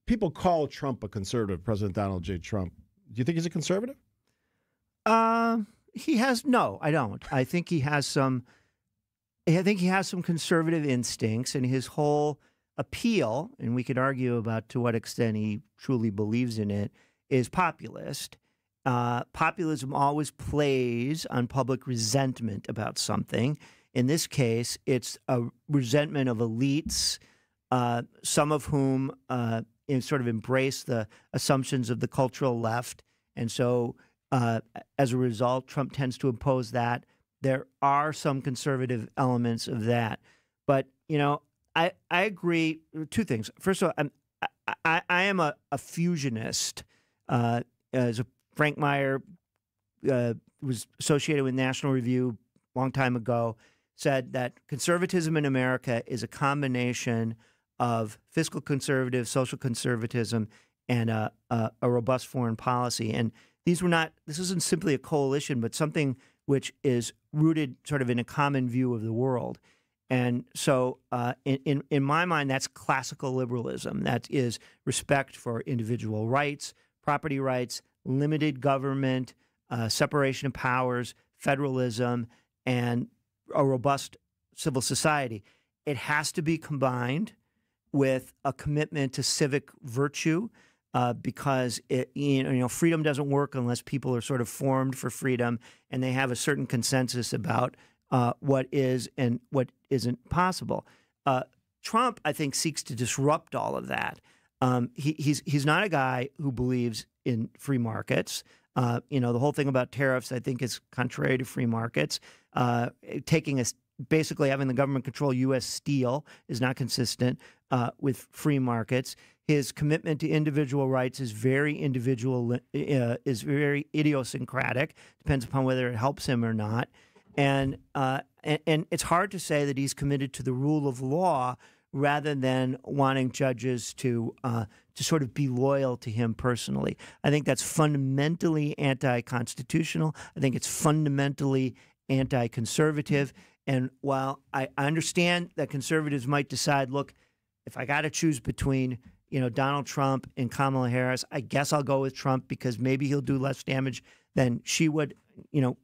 people call Trump a conservative, President Donald J. Trump. Do you think he's a conservative? No, I don't. I think he has some conservative instincts, and his whole appeal, and we could argue about to what extent he truly believes in it, is populist. Populism always plays on public resentment about something. In this case, it's a resentment of elites, some of whom sort of embrace the assumptions of the cultural left. And so as a result, Trump tends to impose that. There are some conservative elements of that. But, I agree. Two things. First of all, I am a fusionist. As Frank Meyer was associated with National Review a long time ago, said that conservatism in America is a combination of fiscal conservative, social conservatism, and a robust foreign policy. And this isn't simply a coalition, but something which is rooted sort of in a common view of the world. And so in my mind, that's classical liberalism. That is respect for individual rights, property rights, limited government, separation of powers, federalism, and a robust civil society. It has to be combined with a commitment to civic virtue, because freedom doesn't work unless people are sort of formed for freedom and they have a certain consensus about what is and what isn't possible. Trump, I think, seeks to disrupt all of that. He's not a guy who believes in free markets. The whole thing about tariffs, I think, is contrary to free markets. Basically having the government control U.S. steel is not consistent with free markets. His commitment to individual rights is very is very idiosyncratic. Depends upon whether it helps him or not. And it's hard to say that he's committed to the rule of law rather than wanting judges to sort of be loyal to him personally. I think that's fundamentally anti-constitutional. I think it's fundamentally anti-conservative. And while I understand that conservatives might decide, look, if I got to choose between Donald Trump and Kamala Harris, I guess I'll go with Trump because maybe he'll do less damage than she would.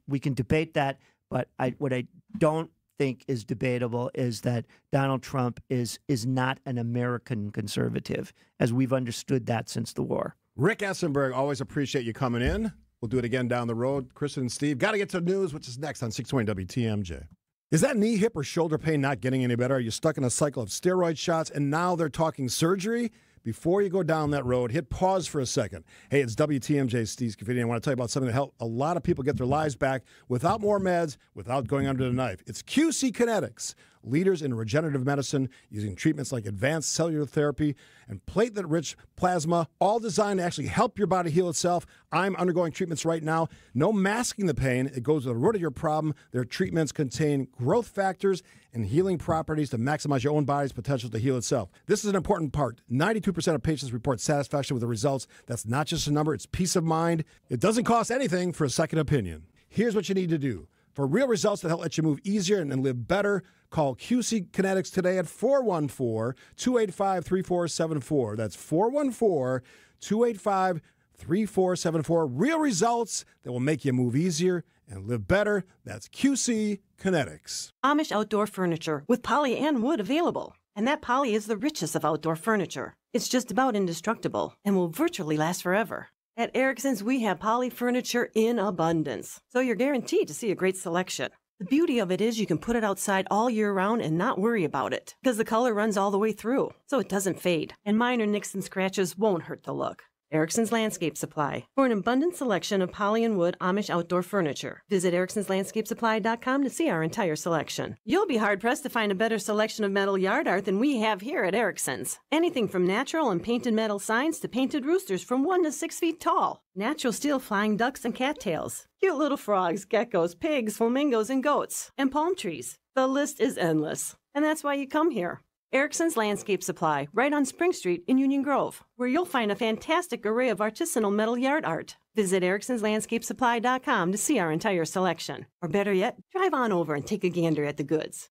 We can debate that, but what I don't think is debatable is that Donald Trump is not an American conservative, as we've understood that since the war. Rick Essenberg, always appreciate you coming in. We'll do it again down the road. Kristin and Steve, got to get to the news, which is next on 620 WTMJ. Is that knee, hip, or shoulder pain not getting any better? Are you stuck in a cycle of steroid shots and now they're talking surgery? Before you go down that road, hit pause for a second. Hey, it's WTMJ, Steve Scaffidi. I want to tell you about something that helped a lot of people get their lives back without more meds, without going under the knife. It's QC Kinetics, leaders in regenerative medicine using treatments like advanced cellular therapy and platelet-rich plasma, all designed to actually help your body heal itself. I'm undergoing treatments right now. No masking the pain. It goes to the root of your problem. Their treatments contain growth factors and healing properties to maximize your own body's potential to heal itself. This is an important part. 92% of patients report satisfaction with the results. That's not just a number. It's peace of mind. It doesn't cost anything for a second opinion. Here's what you need to do. For real results that help let you move easier and live better, call QC Kinetics today at 414-285-3474. That's 414-285-3474. 888-3474. Real results that will make you move easier and live better. That's QC Kinetics. Amish outdoor furniture with poly and wood available. And that poly is the richest of outdoor furniture. It's just about indestructible and will virtually last forever. At Erickson's, we have poly furniture in abundance, so you're guaranteed to see a great selection. The beauty of it is you can put it outside all year round and not worry about it, because the color runs all the way through, so it doesn't fade, and minor nicks and scratches won't hurt the look. Erickson's Landscape Supply. For an abundant selection of poly and wood Amish outdoor furniture, visit ericksonslandscapesupply.com to see our entire selection. You'll be hard-pressed to find a better selection of metal yard art than we have here at Erickson's. Anything from natural and painted metal signs to painted roosters from 1 to 6 feet tall. Natural steel flying ducks and cattails. Cute little frogs, geckos, pigs, flamingos, and goats. And palm trees. The list is endless. And that's why you come here. Erickson's Landscape Supply, right on Spring Street in Union Grove, where you'll find a fantastic array of artisanal metal yard art. Visit ericksonslandscapesupply.com to see our entire selection. Or better yet, drive on over and take a gander at the goods.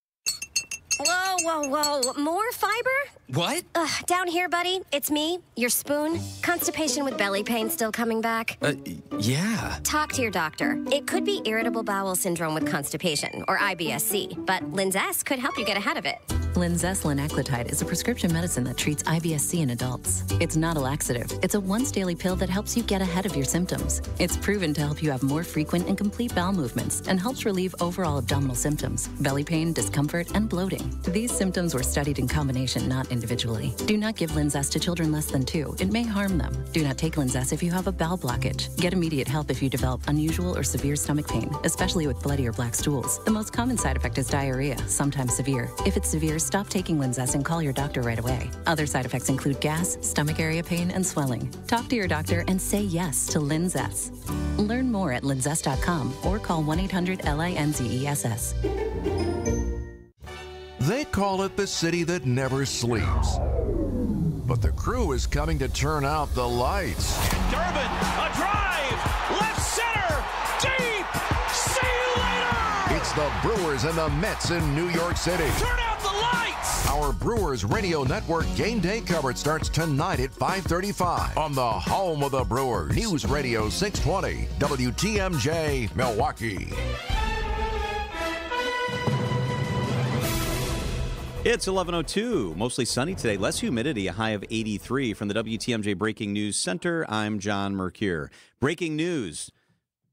Whoa, whoa, whoa. More fiber? What? Down here, buddy. It's me, your spoon. Constipation with belly pain still coming back? Yeah. Talk to your doctor. It could be irritable bowel syndrome with constipation, or IBS-C, but Linzess could help you get ahead of it. Linzess linaclotide is a prescription medicine that treats IBS-C in adults. It's not a laxative. It's a once-daily pill that helps you get ahead of your symptoms. It's proven to help you have more frequent and complete bowel movements and helps relieve overall abdominal symptoms, belly pain, discomfort, and bloating. These symptoms were studied in combination, not individually. Do not give Linzess to children less than 2. It may harm them. Do not take Linzess if you have a bowel blockage. Get immediate help if you develop unusual or severe stomach pain, especially with bloody or black stools. The most common side effect is diarrhea, sometimes severe. If it's severe, stop taking Linzess and call your doctor right away. Other side effects include gas, stomach area pain, and swelling. Talk to your doctor and say yes to Linzess. Learn more at linzess.com or call 1-800-LINZESS. They call it the city that never sleeps. But the crew is coming to turn out the lights. Durbin, a drive, left center, deep, see you later! It's the Brewers and the Mets in New York City. Turn out the lights! Our Brewers Radio Network game day coverage starts tonight at 5:35 on the home of the Brewers. News Radio 620, WTMJ, Milwaukee. It's 11:02, mostly sunny today, less humidity, a high of 83. From the WTMJ Breaking News Center, I'm John Mercure. Breaking news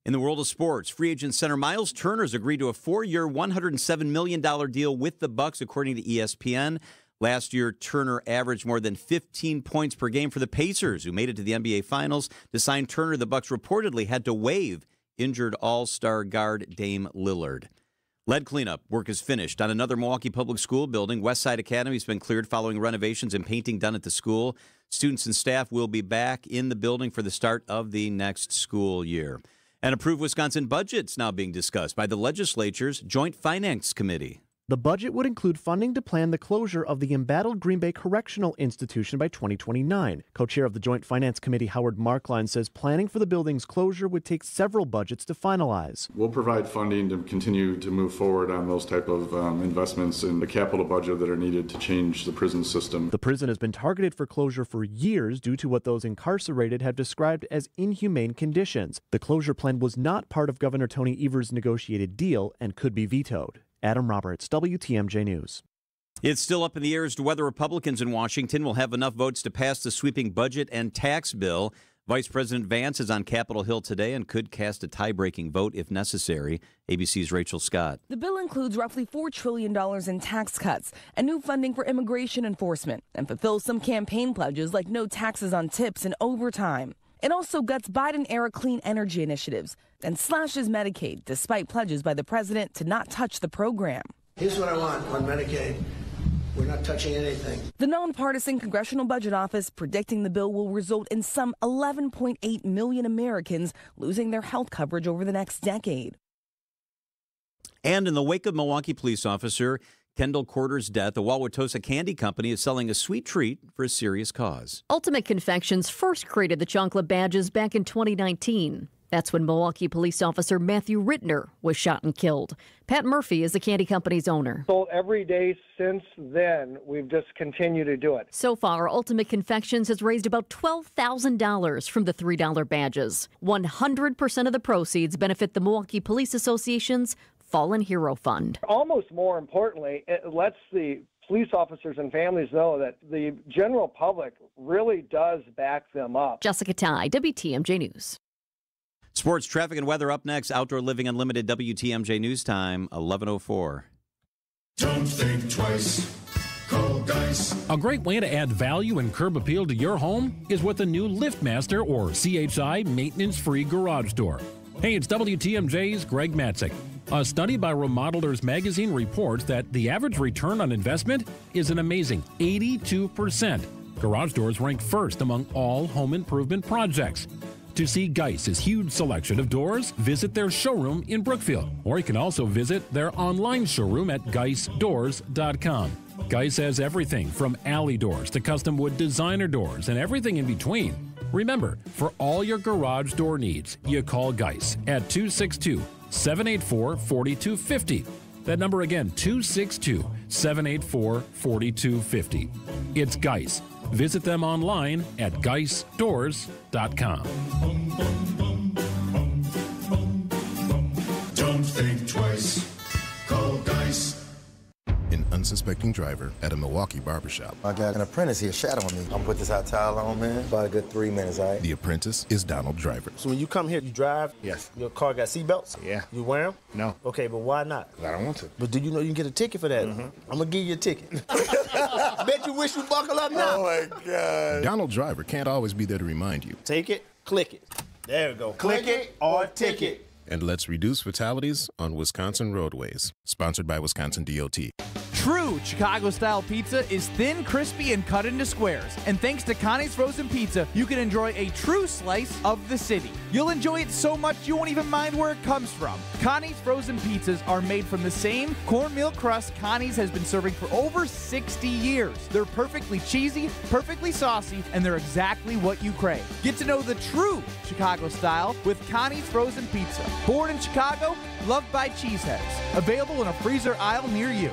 in the world of sports. Free agent center Miles Turner's agreed to a 4-year, $107 million deal with the Bucks, according to ESPN. Last year, Turner averaged more than 15 points per game for the Pacers, who made it to the NBA Finals. To sign Turner, the Bucks reportedly had to waive injured All-Star guard Dame Lillard. Lead cleanup work is finished on another Milwaukee public school building. Westside Academy has been cleared following renovations and painting done at the school. Students and staff will be back in the building for the start of the next school year. An approved Wisconsin budget's now being discussed by the legislature's Joint Finance Committee. The budget would include funding to plan the closure of the embattled Green Bay Correctional Institution by 2029. Co-chair of the Joint Finance Committee, Howard Markline, says planning for the building's closure would take several budgets to finalize. We'll provide funding to continue to move forward on those type of investments in the capital budget that are needed to change the prison system. The prison has been targeted for closure for years due to what those incarcerated have described as inhumane conditions. The closure plan was not part of Governor Tony Evers' negotiated deal and could be vetoed. Adam Roberts, WTMJ News. It's still up in the air as to whether Republicans in Washington will have enough votes to pass the sweeping budget and tax bill. Vice President Vance is on Capitol Hill today and could cast a tie-breaking vote if necessary. ABC's Rachel Scott. The bill includes roughly $4 trillion in tax cuts and new funding for immigration enforcement and fulfills some campaign pledges like no taxes on tips and overtime. It also guts Biden-era clean energy initiatives and slashes Medicaid, despite pledges by the president to not touch the program. Here's what I want on Medicaid. We're not touching anything. The nonpartisan Congressional Budget Office predicting the bill will result in some 11.8 million Americans losing their health coverage over the next decade. And in the wake of Milwaukee police officer Kendall Corder's death, the Wauwatosa Candy Company is selling a sweet treat for a serious cause. Ultimate Confections first created the chocolate badges back in 2019. That's when Milwaukee police officer Matthew Rittner was shot and killed. Pat Murphy is the candy company's owner. So every day since then, we've just continued to do it. So far, Ultimate Confections has raised about $12,000 from the $3 badges. 100% of the proceeds benefit the Milwaukee Police Association's Fallen Hero Fund. Almost more importantly, it lets the police officers and families know that the general public really does back them up. Jessica Ty, WTMJ News. Sports, traffic, and weather up next. Outdoor Living Unlimited, WTMJ News Time, 11:04. Don't think twice. Call Geis. A great way to add value and curb appeal to your home is with a new LiftMaster or CHI maintenance-free garage door. Hey, it's WTMJ's Greg Matzik. A study by Remodelers Magazine reports that the average return on investment is an amazing 82%. Garage doors rank first among all home improvement projects. To see Geis's huge selection of doors, visit their showroom in Brookfield, or you can also visit their online showroom at geisdoors.com. Geis has everything from alley doors to custom wood designer doors and everything in between. Remember, for all your garage door needs, you call Geis at 262-784-4250. That number again, 262-784-4250. It's Geis. Visit them online at geisdoors.com. Don't think twice. Call Geis. An unsuspecting driver at a Milwaukee barbershop. I got an apprentice here shadowing me. I'm gonna put this hot towel on, man. About a good 3 minutes, all right? The apprentice is Donald Driver. So when you come here, you drive? Yes. Your car got seatbelts? Yeah. You wear them? No. Okay, but why not? I don't want to. But do you know you can get a ticket for that? I'm gonna give you a ticket. Bet you wish you buckle up now. Oh my God. Donald Driver can't always be there to remind you. Take it, click it. There we go. Click it or ticket. And let's reduce fatalities on Wisconsin roadways. Sponsored by Wisconsin DOT. True Chicago-style pizza is thin, crispy, and cut into squares. And thanks to Connie's Frozen Pizza, you can enjoy a true slice of the city. You'll enjoy it so much you won't even mind where it comes from. Connie's Frozen Pizzas are made from the same cornmeal crust Connie's has been serving for over 60 years. They're perfectly cheesy, perfectly saucy, and they're exactly what you crave. Get to know the true Chicago style with Connie's Frozen Pizza. Born in Chicago, loved by cheeseheads. Available in a freezer aisle near you.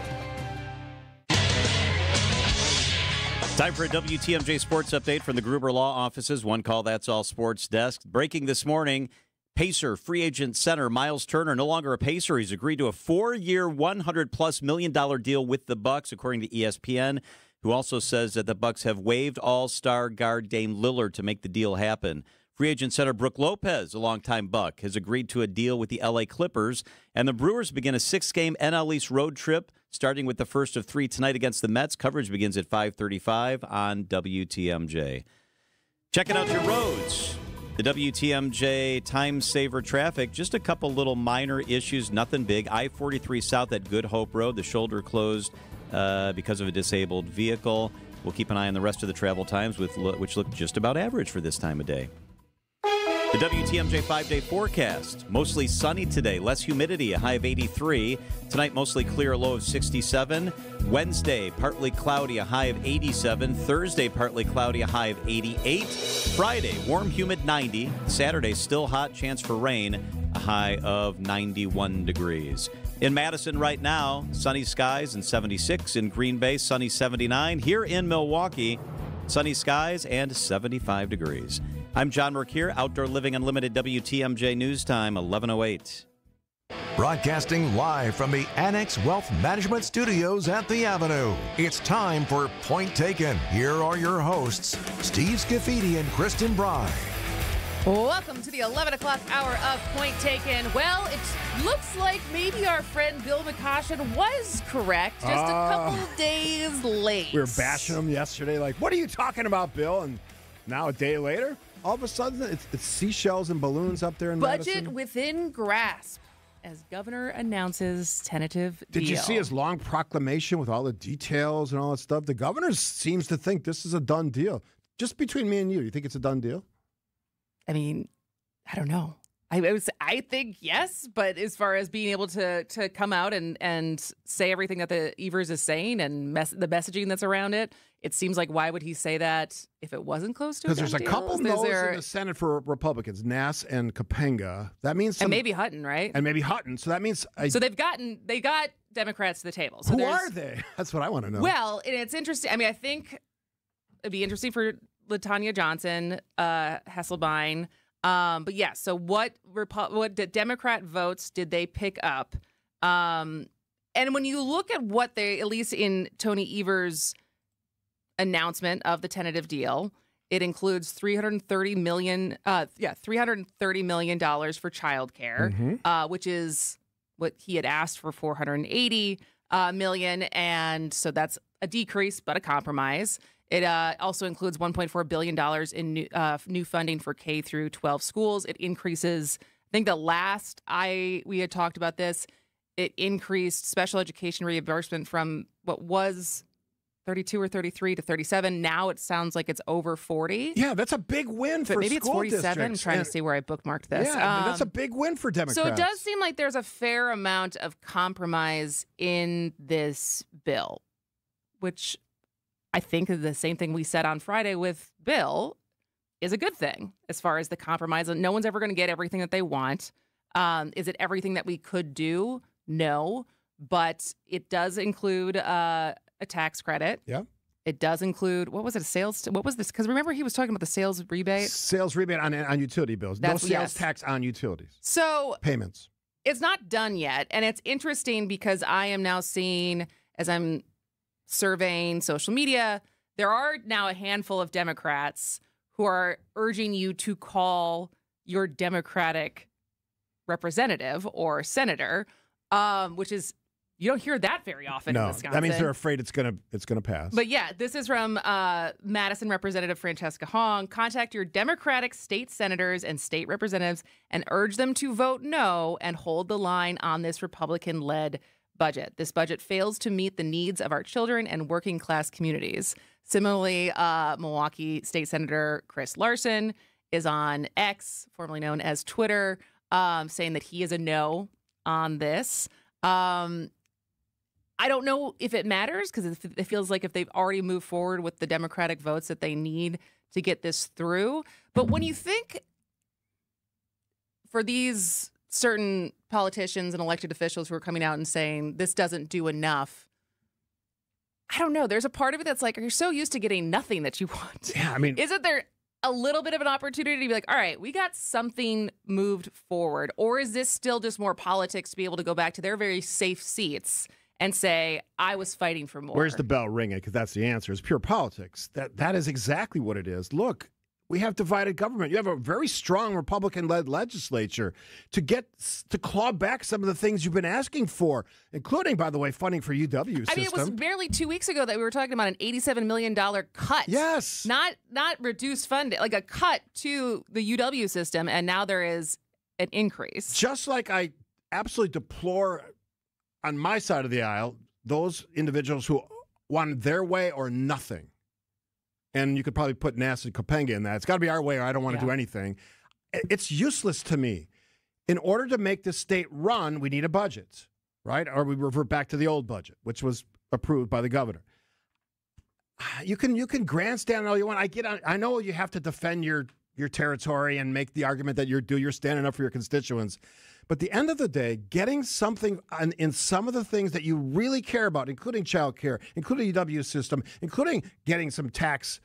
Time for a WTMJ Sports Update from the Gruber Law Offices. One call, that's all sports desk. Breaking this morning, Pacer free agent center Miles Turner, no longer a Pacer. He's agreed to a 4-year, $100+ million deal with the Bucks, according to ESPN, who also says that the Bucks have waived all-star guard Dame Lillard to make the deal happen. Free agent center Brook Lopez, a longtime Buck, has agreed to a deal with the LA Clippers, and the Brewers begin a 6-game NL East road trip, starting with the first of 3 tonight against the Mets. Coverage begins at 5:35 on WTMJ. Checking out your roads. The WTMJ Time Saver traffic, just a couple little minor issues, nothing big. I-43 south at Good Hope Road, the shoulder closed because of a disabled vehicle. We'll keep an eye on the rest of the travel times, which look just about average for this time of day. The WTMJ 5-day forecast. Mostly sunny today, less humidity, a high of 83. Tonight, mostly clear, a low of 67. Wednesday, partly cloudy, a high of 87. Thursday, partly cloudy, a high of 88. Friday, warm, humid, 90. Saturday, still hot, chance for rain, a high of 91 degrees. In Madison right now, sunny skies and 76. In Green Bay, sunny 79. Here in Milwaukee, sunny skies and 75 degrees. I'm John Mercure, Outdoor Living Unlimited, WTMJ News Time, 11:08. Broadcasting live from the Annex Wealth Management Studios at the Avenue. It's time for Point Taken. Here are your hosts, Steve Scaffidi and Kristin Brey. Welcome to the 11 o'clock hour of Point Taken. Well, it looks like maybe our friend Bill McCoshen was correct, just a couple days late. We were bashing him yesterday, like, what are you talking about, Bill? And now a day later, all of a sudden, it's seashells and balloons up there in Budget Madison. within grasp as governor announces tentative deal. Did you see his long proclamation with all the details and all that stuff? The governor seems to think this is a done deal. Just between me and you think it's a done deal? I mean, I don't know. I think yes, but as far as being able to come out and say everything that the Evers is saying and the messaging that's around it, It seems like why would he say that if it wasn't close to a Because there's a done couple deal? no's in the Senate for Republicans, Nass and Kapenga. That means and maybe Hutton, right? And maybe Hutton. So that means so they got Democrats to the table. So who are they? That's what I want to know. Well, and it's interesting. I mean, I think it'd be interesting for LaTanya Johnson, Hesselbein. But yeah, so what Democrat votes did they pick up? And when you look at what they, at least in Tony Evers' announcement of the tentative deal, it includes $330 million for childcare, which is what he had asked for $480 million, and so that's a decrease but a compromise. It also includes $1.4 billion in new funding for K through 12 schools. It increases, I think the last we had talked about this, it increased special education reimbursement from what was 32 or 33 to 37. Now it sounds like it's over 40. Yeah, that's a big win for maybe school it's 47. districts. I'm trying to see where I bookmarked this. Yeah, that's a big win for Democrats. So it does seem like there's a fair amount of compromise in this bill, which I think is the same thing we said on Friday with Bill is a good thing as far as the compromise. No one's ever going to get everything that they want. Is it everything that we could do? No, but it does include a tax credit. Yeah. It does include, what was it, what was this? Because remember he was talking about the sales rebate? Sales rebate on utility bills. No sales tax on utilities. So payments. It's not done yet. And it's interesting because I am now seeing, as I'm surveying social media, there are now a handful of Democrats who are urging you to call your Democratic representative or senator, which is, you don't hear that very often in Wisconsin. That means they're afraid it's gonna pass. But yeah, this is from Madison Representative Francesca Hong. Contact your Democratic state senators and state representatives and urge them to vote no and hold the line on this Republican-led budget. This budget fails to meet the needs of our children and working class communities. Similarly, Milwaukee State Senator Chris Larson is on X, formerly known as Twitter, saying that he is a no on this. I don't know if it matters because it feels like if they've already moved forward with the Democratic votes that they need to get this through. But when you think for these certain politicians and elected officials who are coming out and saying this doesn't do enough, I don't know. There's a part of it that's like, you're so used to getting nothing that you want. Yeah, I mean, isn't there a little bit of an opportunity to be like, all right, we got something moved forward? Or is this still just more politics to be able to go back to their very safe seats and say, I was fighting for more? Where's the bell ringing? Because that's the answer. It's pure politics. That is exactly what it is. Look, we have divided government. You have a very strong Republican-led legislature to claw back some of the things you've been asking for, including, by the way, funding for UW system. I mean, it was barely 2 weeks ago that we were talking about an $87 million cut. Yes. Not reduced funding, like a cut to the UW system, and now there is an increase. Just like I absolutely deplore, on my side of the aisle, those individuals who want their way or nothing. And you could probably put Nass and Kapenga in that. It's got to be our way or I don't want to do anything. It's useless to me. In order to make this state run, we need a budget, right? Or we revert back to the old budget, which was approved by the governor. You can grandstand all you want. I know you have to defend your territory and make the argument that you're standing up for your constituents. But at the end of the day, getting something in some of the things that you really care about, including child care, including the UW system, including getting some tax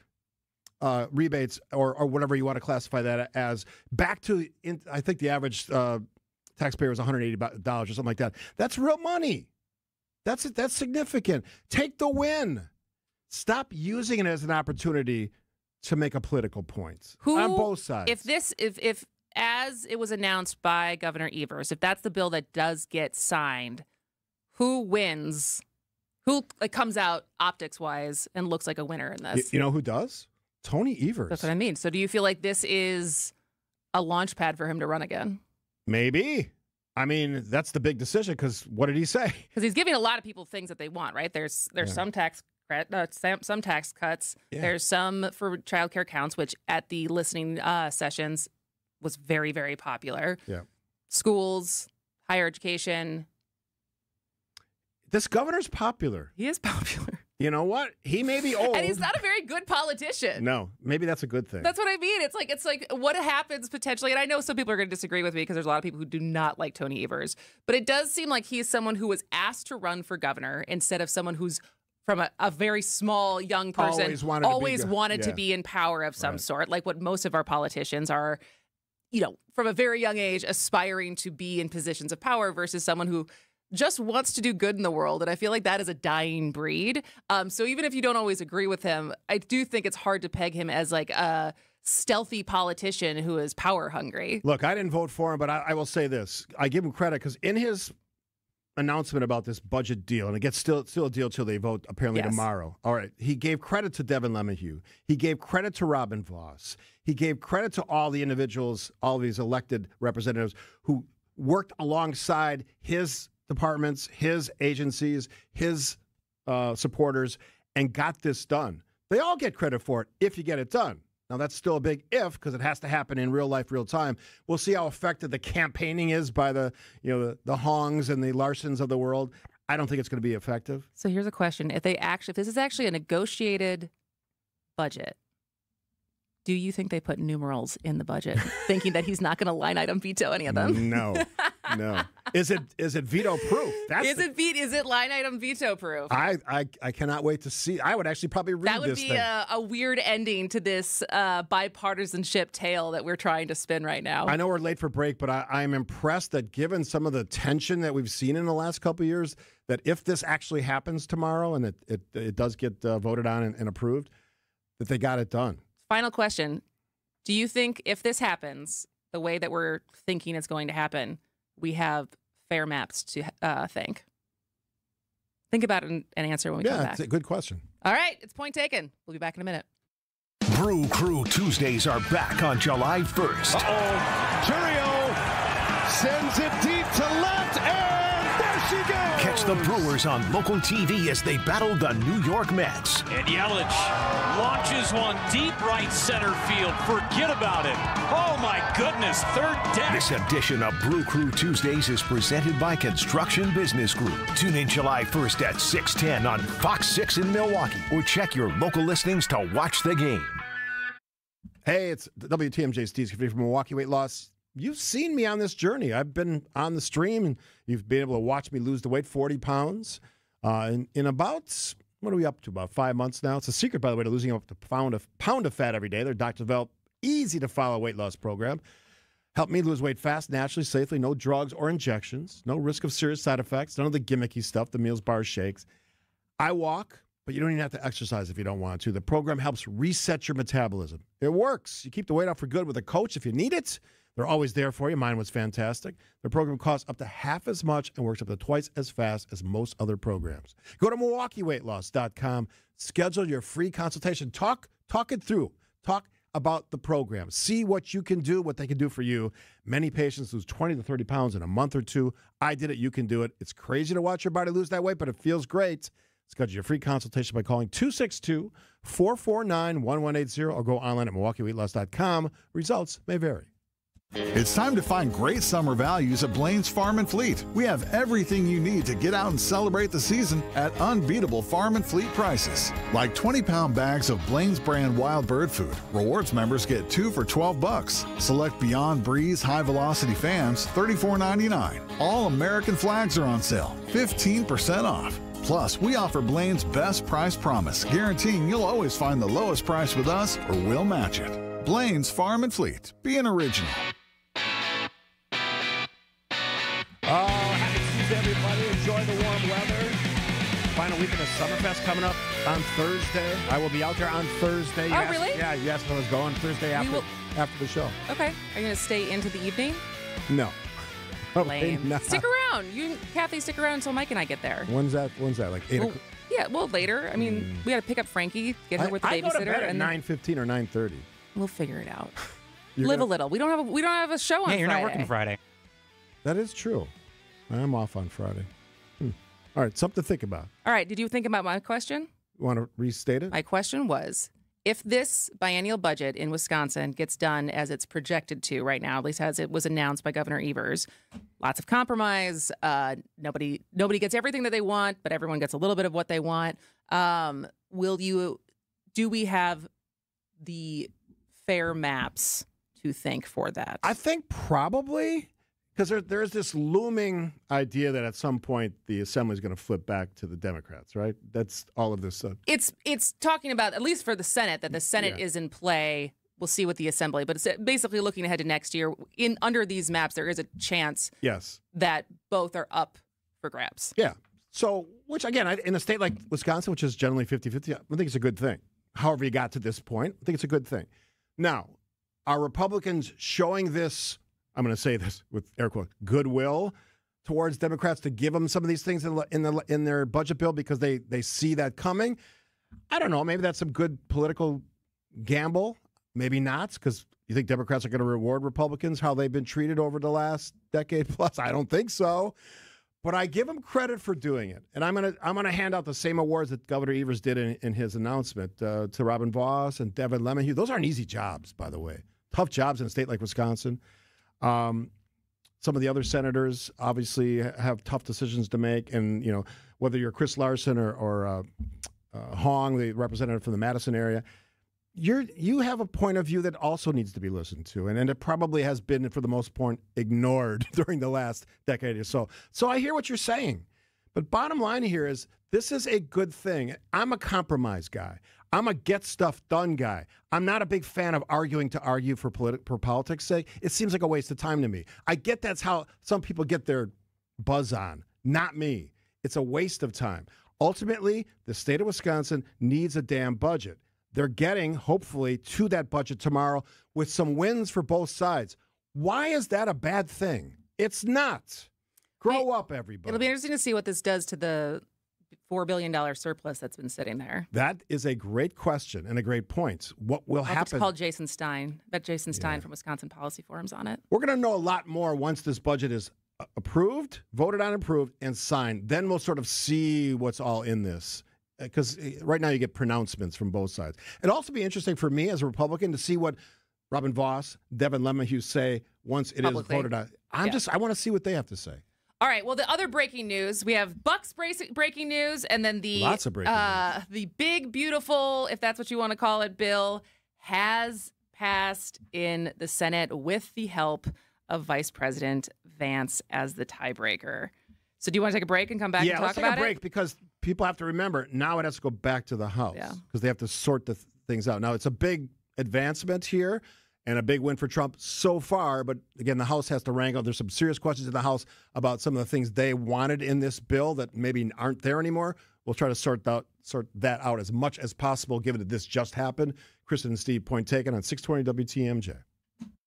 rebates or whatever you want to classify that as, back to, I think the average taxpayer is $180 or something like that. That's real money. That's significant. Take the win. Stop using it as an opportunity to make a political point on both sides. If as it was announced by Governor Evers, if that's the bill that does get signed, who wins? Who comes out optics-wise and looks like a winner in this? You know who does? Tony Evers. That's what I mean. So do you feel like this is a launch pad for him to run again? Maybe. I mean, that's the big decision, because what did he say? Because he's giving a lot of people things that they want, right? There's some tax some tax cuts. Yeah. There's some for child care counts, which at the listening sessions was very, very popular. Yeah. Schools, higher education. This governor's popular. He is popular. You know what? He may be old. And he's not a very good politician. No, maybe that's a good thing. That's what I mean. It's like what happens potentially, and I know some people are going to disagree with me because there's a lot of people who do not like Tony Evers, but it does seem like he's someone who was asked to run for governor instead of someone who's from a very small young person, always wanted to be in power of some sort, like what most of our politicians are, from a very young age, aspiring to be in positions of power versus someone who just wants to do good in the world. And I feel like that is a dying breed. So even if you don't always agree with him, I do think it's hard to peg him as like a stealthy politician who is power hungry. Look, I didn't vote for him, but I will say this. I give him credit because in his announcement about this budget deal, and it gets still a deal till they vote apparently tomorrow. All right. He gave credit to Devin LeMahieu. He gave credit to Robin Voss. He gave credit to all the individuals, all of these elected representatives who worked alongside his departments, his agencies, his supporters, and got this done. They all get credit for it if you get it done. Now, that's still a big if because it has to happen in real life, real time. We'll see how effective the campaigning is by the Hongs and the Larsons of the world. I don't think it's going to be effective. So here's a question. If this is actually a negotiated budget, do you think they put numerals in the budget, thinking that he's not going to line item veto any of them? No. Is it veto proof? Is it line item veto proof? I cannot wait to see. I would actually probably read this thing. That would be a weird ending to this bipartisanship tale that we're trying to spin right now. I know we're late for break, but I'm impressed that given some of the tension that we've seen in the last couple of years, that if this actually happens tomorrow and it does get voted on and approved, that they got it done. Final question. Do you think if this happens the way that we're thinking it's going to happen, we have fair maps to thank? Think about it and answer when we come back. Yeah, it's a good question. All right, it's point taken. We'll be back in a minute. Brew Crew Tuesdays are back on July 1st. Churio sends it deep to left, and there she goes! Catch the Brewers on local TV as they battle the New York Mets. And Yelich launches one deep right center field. Forget about it. Oh, my goodness, third deck. This edition of Brew Crew Tuesdays is presented by Construction Business Group. Tune in July 1st at 6:10 on Fox 6 in Milwaukee, or check your local listings to watch the game. Hey, it's WTMJ Steve Scaffidi from Milwaukee Weight Loss. You've seen me on this journey. I've been on the stream, and you've been able to watch me lose the weight, 40 pounds, in about, what are we up to, about 5 months now? It's a secret, by the way, to losing up to a pound of fat every day. Their doctor-developed, easy-to-follow weight loss program. Helped me lose weight fast, naturally, safely, no drugs or injections, no risk of serious side effects, none of the gimmicky stuff, the meals, bars, shakes. I walk, but you don't even have to exercise if you don't want to. The program helps reset your metabolism. It works. You keep the weight off for good with a coach if you need it. They're always there for you. Mine was fantastic. The program costs up to half as much and works up to twice as fast as most other programs. Go to MilwaukeeWeightLoss.com. Schedule your free consultation. Talk it through. Talk about the program. See what you can do, what they can do for you. Many patients lose 20 to 30 pounds in a month or two. I did it. You can do it. It's crazy to watch your body lose that weight, but it feels great. Schedule your free consultation by calling 262-449-1180 or go online at MilwaukeeWeightLoss.com. Results may vary. It's time to find great summer values at Blaine's Farm and Fleet. We have everything you need to get out and celebrate the season at unbeatable farm and fleet prices. Like 20-pound bags of Blaine's brand wild bird food. Rewards members get 2 for $12. Select Beyond Breeze high-velocity fans, $34.99. All American flags are on sale, 15% off. Plus, we offer Blaine's best price promise, guaranteeing you'll always find the lowest price with us or we'll match it. Blaine's Farm and Fleet. Be an original. Happy Tuesday, everybody. Enjoy the warm weather. Final weekend of Summerfest coming up on Thursday. I will be out there on Thursday. Oh, really? Yeah, you asked if I was going Thursday after the show. Okay. Are you going to stay into the evening? No. Lame. No. Stick around. You and Kathy stick around until Mike and I get there. When's that? Like 8 o'clock? Yeah, well, later. I mean, we got to pick up Frankie, get her with the babysitter. I go to bed at 9:15 or 9:30. We'll figure it out. Live a little. We don't have a show on Friday. Yeah, you're not working Friday. That is true. I'm off on Friday. All right, something to think about. All right, did you think about my question? You want to restate it? My question was, if this biennial budget in Wisconsin gets done as it's projected to right now, at least as it was announced by Governor Evers, lots of compromise, nobody gets everything that they want, but everyone gets a little bit of what they want. Do we have the fair maps to thank for that? I think probably, because there's this looming idea that at some point the assembly is going to flip back to the Democrats, right? That's all of this. It's talking about, at least for the Senate, that the Senate is in play. We'll see with the assembly, but it's basically looking ahead to next year. Under these maps, there is a chance that both are up for grabs. Yeah. So, which again, in a state like Wisconsin, which is generally 50-50, I think it's a good thing. However you got to this point, I think it's a good thing. Now, are Republicans showing this, I'm going to say this with air quotes, goodwill towards Democrats to give them some of these things in their budget bill because they see that coming? I don't know. Maybe that's some good political gamble. Maybe not, because you think Democrats are going to reward Republicans how they've been treated over the last decade plus? I don't think so. But I give them credit for doing it. And I'm gonna hand out the same awards that Governor Evers did in his announcement to Robin Vos and Devin LeMahieu. Those aren't easy jobs, by the way. Tough jobs in a state like Wisconsin. Some of the other senators obviously have tough decisions to make. And, you know, whether you're Chris Larson or Hong, the representative from the Madison area, you have a point of view that also needs to be listened to, and it probably has been, for the most part, ignored during the last decade or so. So I hear what you're saying, but bottom line here is this is a good thing. I'm a compromise guy. I'm a get stuff done guy. I'm not a big fan of arguing to argue for politics' sake. It seems like a waste of time to me. I get that's how some people get their buzz on. Not me. It's a waste of time. Ultimately, the state of Wisconsin needs a damn budget. They're getting, hopefully, to that budget tomorrow with some wins for both sides. Why is that a bad thing? It's not. Grow up, everybody. It'll be interesting to see what this does to the $4 billion surplus that's been sitting there. That is a great question and a great point. What will happen? It's called Jason Stein. I bet Jason Stein from Wisconsin Policy Forum's on it. We're going to know a lot more once this budget is approved, voted on, approved, and signed. Then we'll sort of see what's all in this. Because right now you get pronouncements from both sides. It'd also be interesting for me as a Republican to see what Robin Vos, Devin LeMahieu say once it is voted on. I want to see what they have to say. All right. Well, the other breaking news, we have Bucks breaking news, and then lots of breaking news. The big, beautiful, if that's what you want to call it, bill has passed in the Senate with the help of Vice President Vance as the tiebreaker. So do you want to take a break and come back and talk about it? Yeah, let's take a break because people have to remember now it has to go back to the House because they have to sort the things out. Now, it's a big advancement here and a big win for Trump so far, but again, the House has to wrangle. There's some serious questions in the House about some of the things they wanted in this bill that maybe aren't there anymore. We'll try to sort that out as much as possible, given that this just happened. Kristin and Steve, point taken on 620 WTMJ.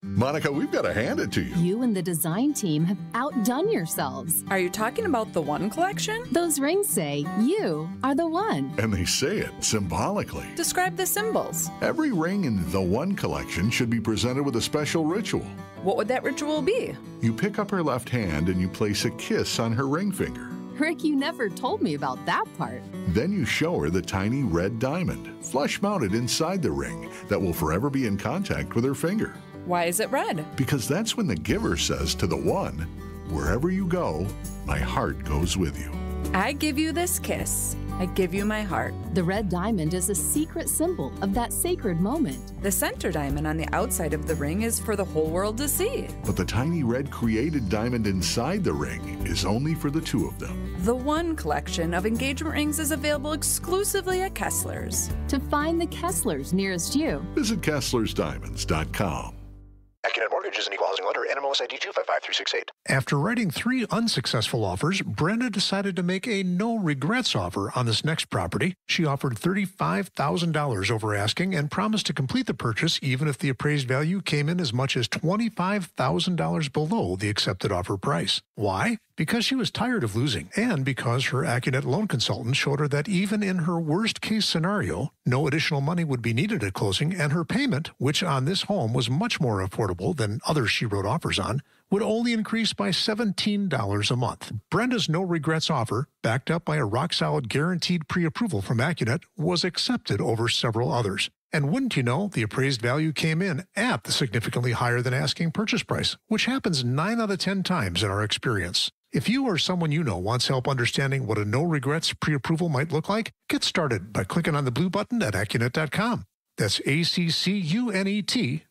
Monica, we've got to hand it to you. You and the design team have outdone yourselves. Are you talking about the One collection? Those rings say you are the one. And they say it symbolically. Describe the symbols. Every ring in the One collection should be presented with a special ritual. What would that ritual be? You pick up her left hand and you place a kiss on her ring finger. Rick, you never told me about that part. Then you show her the tiny red diamond, flush mounted inside the ring, that will forever be in contact with her finger. Why is it red? Because that's when the giver says to the one, wherever you go, my heart goes with you. I give you this kiss. I give you my heart. The red diamond is a secret symbol of that sacred moment. The center diamond on the outside of the ring is for the whole world to see. But the tiny red created diamond inside the ring is only for the two of them. The One collection of engagement rings is available exclusively at Kessler's. To find the Kessler's nearest you, visit KesslersDiamonds.com. AccuNet Mortgage is an equal housing lender. NMLS ID 255368. After writing 3 unsuccessful offers, Brenda decided to make a no-regrets offer on this next property. She offered $35,000 over asking and promised to complete the purchase even if the appraised value came in as much as $25,000 below the accepted offer price. Why? Because she was tired of losing, and because her AccuNet loan consultant showed her that even in her worst-case scenario, no additional money would be needed at closing, and her payment, which on this home was much more affordable than others she wrote offers on, would only increase by $17 a month. Brenda's no-regrets offer, backed up by a rock-solid guaranteed pre-approval from AccuNet, was accepted over several others. And wouldn't you know, the appraised value came in at the significantly higher than asking purchase price, which happens 9 out of 10 times in our experience. If you or someone you know wants help understanding what a no-regrets pre-approval might look like, get started by clicking on the blue button at Accunet.com. That's ACCUNET.com.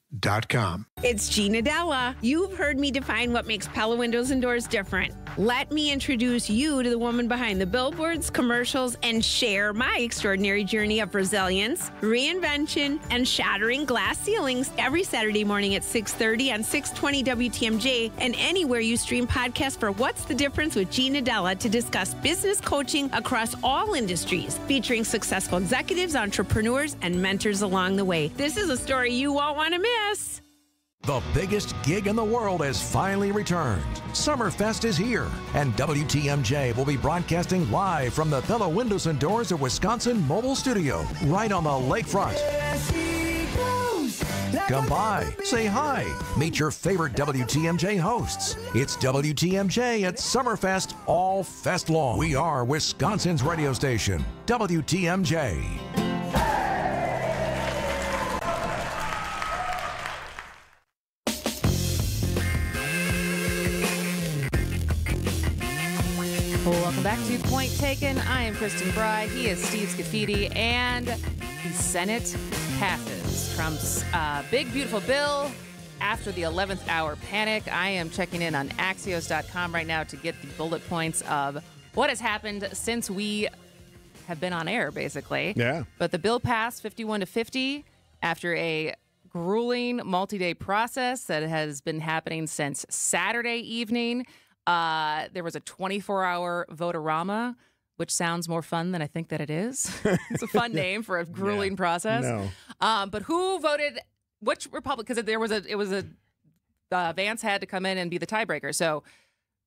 It's Gina Della. You've heard me define what makes Pella Windows and Doors different. Let me introduce you to the woman behind the billboards, commercials, and share my extraordinary journey of resilience, reinvention, and shattering glass ceilings every Saturday morning at 6:30 on 620 WTMJ and anywhere you stream podcasts for What's the Difference with Gina Della to discuss business coaching across all industries, featuring successful executives, entrepreneurs, and mentors along the way. This is a story you won't want to miss. The biggest gig in the world has finally returned. Summerfest is here, and WTMJ will be broadcasting live from the Pella Windows and Doors of Wisconsin mobile studio, right on the lakefront. Come by, say hi, meet your favorite WTMJ hosts. It's WTMJ at Summerfest all fest long. We are Wisconsin's radio station, WTMJ. Welcome back to Point Taken. I am Kristin Brey. He is Steve Scaffidi, and the Senate passes Trump's big, beautiful bill after the 11th hour panic. I am checking in on Axios.com right now to get the bullet points of what has happened since we have been on air, basically. Yeah. But the bill passed 51-50 after a grueling multi-day process that has been happening since Saturday evening. There was a 24-hour vote-a-rama, which sounds more fun than I think that it is. It's a fun name for a grueling process. No. But who voted? Which Republican? Because Vance had to come in and be the tiebreaker. So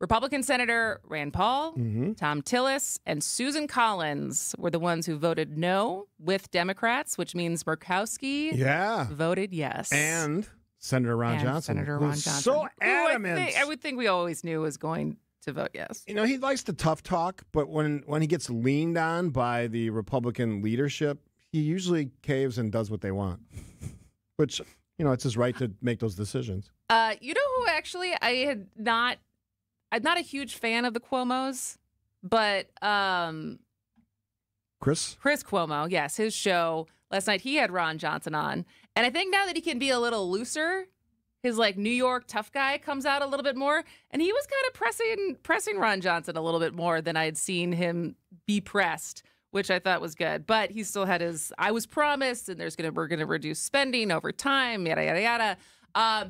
Republican Senator Rand Paul, Tom Tillis, and Susan Collins were the ones who voted no with Democrats, which means Murkowski voted yes. And Senator Ron Johnson. Senator Ron Johnson. So adamant. I would think we always knew was going to vote yes. You know, he likes the tough talk, but when he gets leaned on by the Republican leadership, he usually caves and does what they want. Which, you know, it's his right to make those decisions. You know who actually I'm not a huge fan of the Cuomos, but Chris Cuomo, yes, his show last night, he had Ron Johnson on. And I think now that he can be a little looser, his like New York tough guy comes out a little bit more. And he was kind of pressing Ron Johnson a little bit more than I had seen him be pressed, which I thought was good. But he still had his, I was promised, and we're gonna reduce spending over time, yada yada yada.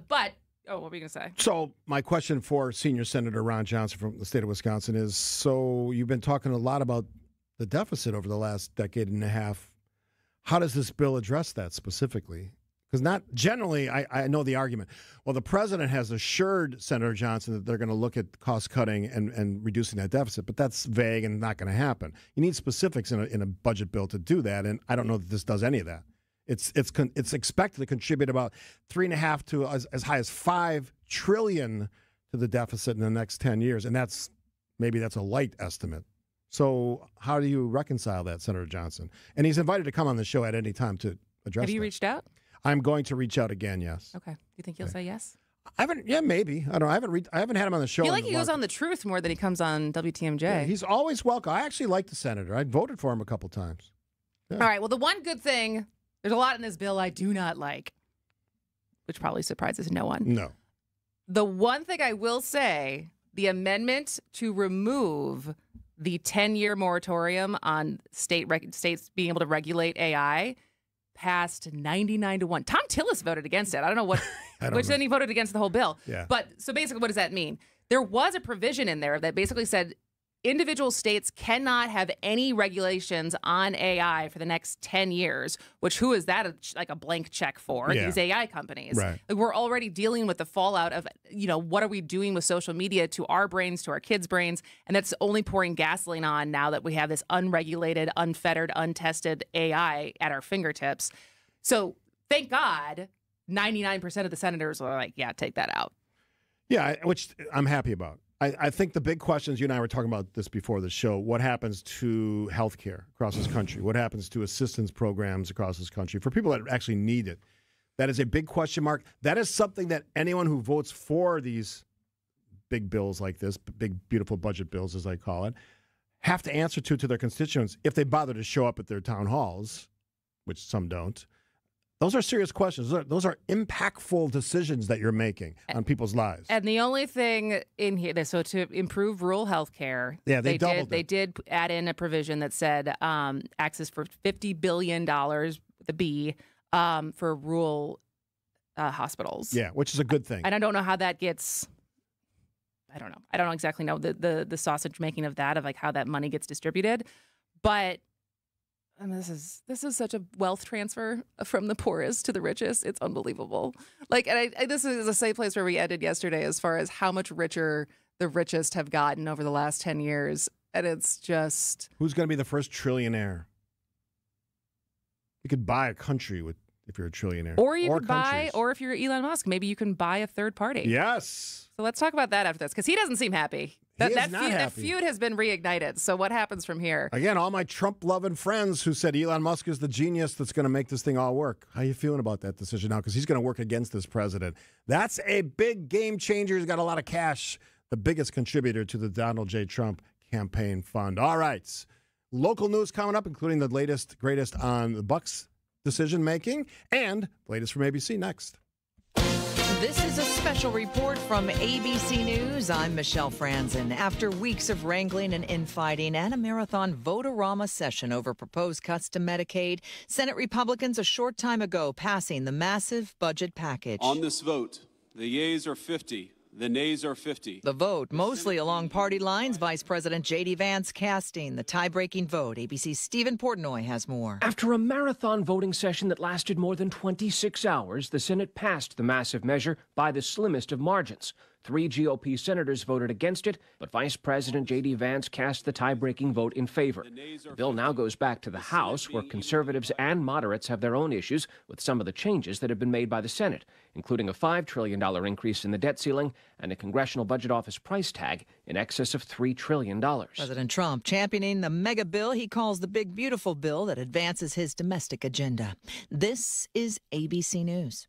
But what were you gonna say? So my question for Senior Senator Ron Johnson from the state of Wisconsin is: so you've been talking a lot about the deficit over the last decade and a half. How does this bill address that specifically? Because not generally, I know the argument. Well, the president has assured Senator Johnson that they're going to look at cost cutting and reducing that deficit, but that's vague and not going to happen. You need specifics in a budget bill to do that, and I don't know that this does any of that. It's expected to contribute about 3.5 to as high as $5 trillion to the deficit in the next 10 years, and maybe that's a light estimate. So how do you reconcile that, Senator Johnson? And he's invited to come on the show at any time to address. Have you reached out? I'm going to reach out again. Yes. Okay. Do you think he'll say yes? I haven't. Yeah, maybe. I don't know. I haven't had him on the show. I feel like he goes on The Truth more than he comes on WTMJ. Yeah, he's always welcome. I actually like the senator. I voted for him a couple times. Yeah. All right. Well, the one good thing, there's a lot in this bill I do not like, which probably surprises no one. No. The one thing I will say, the amendment to remove the 10-year moratorium on states being able to regulate AI passed 99-1. Tom Tillis voted against it. I don't know what, then he voted against the whole bill. Yeah. But so basically, what does that mean? There was a provision in there that basically said individual states cannot have any regulations on AI for the next 10 years, which who is that like a blank check for? Yeah. These AI companies. Right. Like we're already dealing with the fallout of, what are we doing with social media to our brains, to our kids' brains? And that's only pouring gasoline on now that we have this unregulated, unfettered, untested AI at our fingertips. So thank God 99% of the senators are like, yeah, take that out. Yeah, which I'm happy about. I think the big questions, you and I were talking about this before the show, what happens to health care across this country? What happens to assistance programs across this country for people that actually need it? That is a big question mark. That is something that anyone who votes for these big bills like this, big, beautiful budget bills, as I call it, have to answer to their constituents if they bother to show up at their town halls, which some don't. Those are serious questions. Those are impactful decisions that you're making on people's lives. And the only thing in here, so to improve rural health care, they did add in a provision that said access for $50 billion, the B, for rural hospitals. Yeah, which is a good thing. And I don't know how that gets... I don't know. I don't exactly know the sausage making of that, of like how that money gets distributed. But this is such a wealth transfer from the poorest to the richest. It's unbelievable. Like, and this is the same place where we ended yesterday as far as how much richer the richest have gotten over the last 10 years. And it's just... Who's going to be the first trillionaire? You could buy a country if you're a trillionaire. Or you could buy, or if you're Elon Musk, maybe you can buy a third party. Yes. So let's talk about that after this, because he doesn't seem happy. That feud has been reignited. So what happens from here? Again, all my Trump-loving friends who said Elon Musk is the genius that's going to make this thing all work. How are you feeling about that decision now? Because he's going to work against this president. That's a big game changer. He's got a lot of cash. The biggest contributor to the Donald J. Trump campaign fund. All right. Local news coming up, including the latest, greatest on the Bucks decision-making, and the latest from ABC next. This is a special report from ABC News. I'm Michelle Franzen. After weeks of wrangling and infighting and a marathon vote-a-rama session over proposed cuts to Medicaid, Senate Republicans a short time ago passing the massive budget package. On this vote, the yeas are 50. The nays are 50. The vote, mostly along party lines, Vice President J.D. Vance casting the tie-breaking vote. ABC's Stephen Portnoy has more. After a marathon voting session that lasted more than 26 hours, the Senate passed the massive measure by the slimmest of margins. 3 GOP senators voted against it, but Vice President J.D. Vance cast the tie-breaking vote in favor. The bill now goes back to the House, where conservatives and moderates have their own issues with some of the changes that have been made by the Senate, including a $5 trillion increase in the debt ceiling and a Congressional Budget Office price tag in excess of $3 trillion. President Trump championing the mega bill he calls the big beautiful bill that advances his domestic agenda. This is ABC News.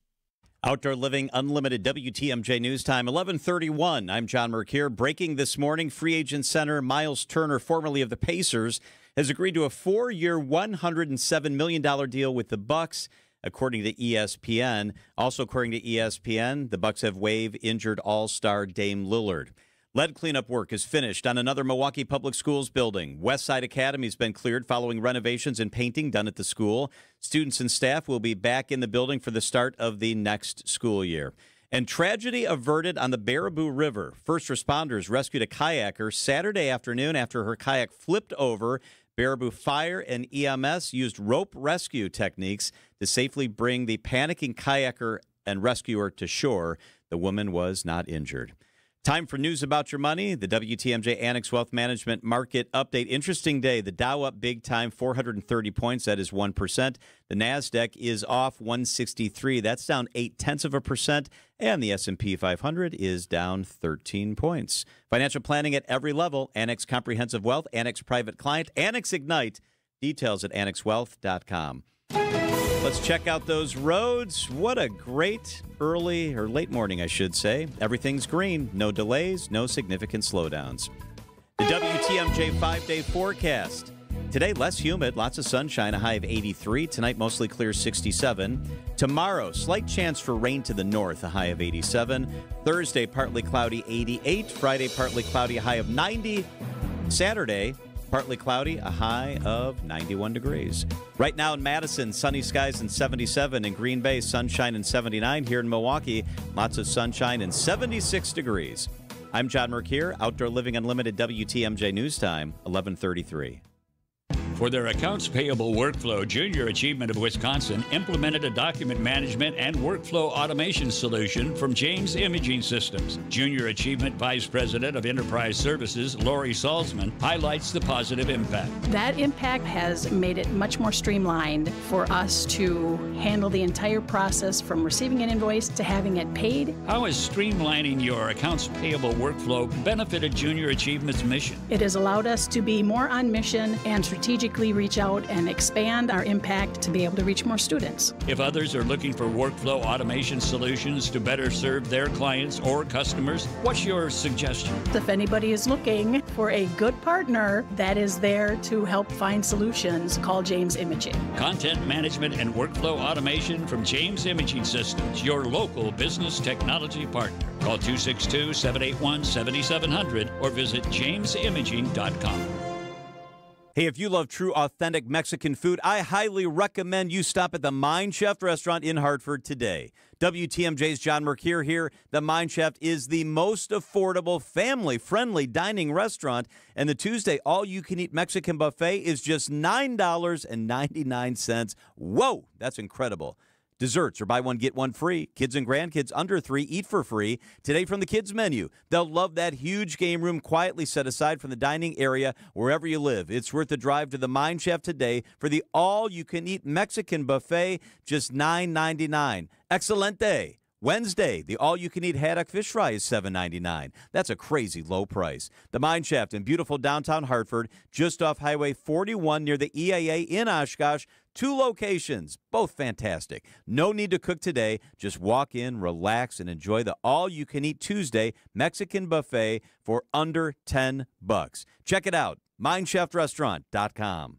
Outdoor Living Unlimited, WTMJ News Time, 11:31. I'm John Mercure. Breaking this morning, free agent center Miles Turner, formerly of the Pacers, has agreed to a 4-year, $107 million deal with the Bucks, according to ESPN. Also, according to ESPN, the Bucks have waived injured All-Star Dame Lillard. Lead cleanup work is finished on another Milwaukee Public Schools building. Westside Academy has been cleared following renovations and painting done at the school. Students and staff will be back in the building for the start of the next school year. And tragedy averted on the Baraboo River. First responders rescued a kayaker Saturday afternoon after her kayak flipped over. Baraboo Fire and EMS used rope rescue techniques to safely bring the panicking kayaker and rescuer to shore. The woman was not injured. Time for news about your money. The WTMJ Annex Wealth Management Market Update. Interesting day. The Dow up big time, 430 points. That is 1%. The NASDAQ is off 163. That's down 0.8%. And the S&P 500 is down 13 points. Financial planning at every level. Annex Comprehensive Wealth, Annex Private Client, Annex Ignite. Details at annexwealth.com. Let's check out those roads. What a great early or late morning, I should say. Everything's green. No delays, no significant slowdowns. The WTMJ 5-day forecast. Today, less humid, lots of sunshine, a high of 83. Tonight, mostly clear, 67. Tomorrow, slight chance for rain to the north, a high of 87. Thursday, partly cloudy, 88. Friday, partly cloudy, a high of 90. Saturday, partly cloudy, a high of 91 degrees. Right now in Madison, sunny skies and 77. In Green Bay, sunshine and 79. Here in Milwaukee, lots of sunshine and 76 degrees. I'm John Mercure, Outdoor Living Unlimited, WTMJ News Time, 11:33. For their accounts payable workflow, Junior Achievement of Wisconsin implemented a document management and workflow automation solution from James Imaging Systems. Junior Achievement Vice President of Enterprise Services, Lori Salzman, highlights the positive impact. That impact has made it much more streamlined for us to handle the entire process from receiving an invoice to having it paid. How has streamlining your accounts payable workflow benefited Junior Achievement's mission? It has allowed us to be more on mission and strategic strategically reach out and expand our impact to be able to reach more students. If others are looking for workflow automation solutions to better serve their clients or customers, what's your suggestion? If anybody is looking for a good partner that is there to help find solutions, call James Imaging. Content management and workflow automation from James Imaging Systems, your local business technology partner. Call 262-781-7700 or visit jamesimaging.com. Hey, if you love true, authentic Mexican food, I highly recommend you stop at the Mine Chef restaurant in Hartford today. WTMJ's John Mercure here. The Mine Chef is the most affordable, family-friendly dining restaurant, and the Tuesday all-you-can-eat Mexican buffet is just $9.99. Whoa, that's incredible. Desserts are buy one, get one free. Kids and grandkids under 3 eat for free. Today from the kids menu, they'll love that huge game room quietly set aside from the dining area wherever you live. It's worth the drive to the Mine Chef today for the all-you-can-eat Mexican buffet, just $9.99. Excelente. Wednesday, the all-you-can-eat haddock fish fry is $7.99. That's a crazy low price. The Mine Shaft in beautiful downtown Hartford, just off Highway 41 near the EAA in Oshkosh. 2 locations, both fantastic. No need to cook today. Just walk in, relax, and enjoy the all-you-can-eat Tuesday Mexican buffet for under $10. Check it out, minechefrestaurant.com.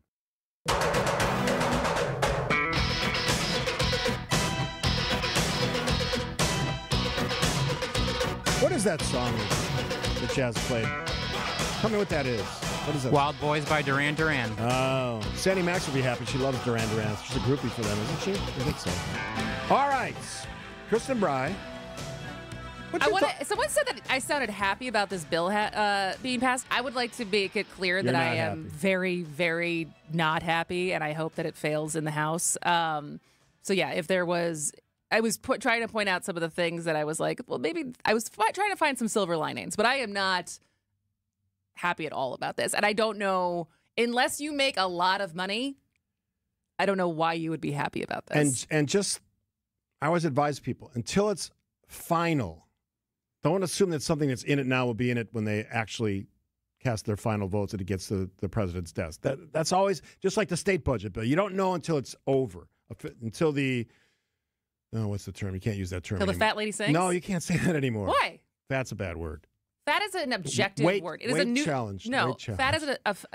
What is that song that Jazz played? Tell me what that is. What is it? Wild Boys by Duran Duran. Oh. Sandy Max will be happy. She loves Duran Duran. She's a groupie for them, isn't she? I think so. All right. Kristin Brey. Someone said that I sounded happy about this bill being passed. I would like to make it clear that I am very, very not happy, and I hope that it fails in the House. If there was... I was trying to point out some of the things that I was like, well, maybe I was trying to find some silver linings, but I am not happy at all about this. And I don't know, unless you make a lot of money, I don't know why you would be happy about this. And just, I always advise people, until it's final, don't assume that something that's in it now will be in it when they actually cast their final votes and it gets to the president's desk. That's always, just like the state budget bill. You don't know until it's over, until the... No, what's the term? You can't use that term anymore. Till the fat lady sings? No, you can't say that anymore. Why? Fat's a bad word. Fat is an objective word. It is a new challenge. No, fat is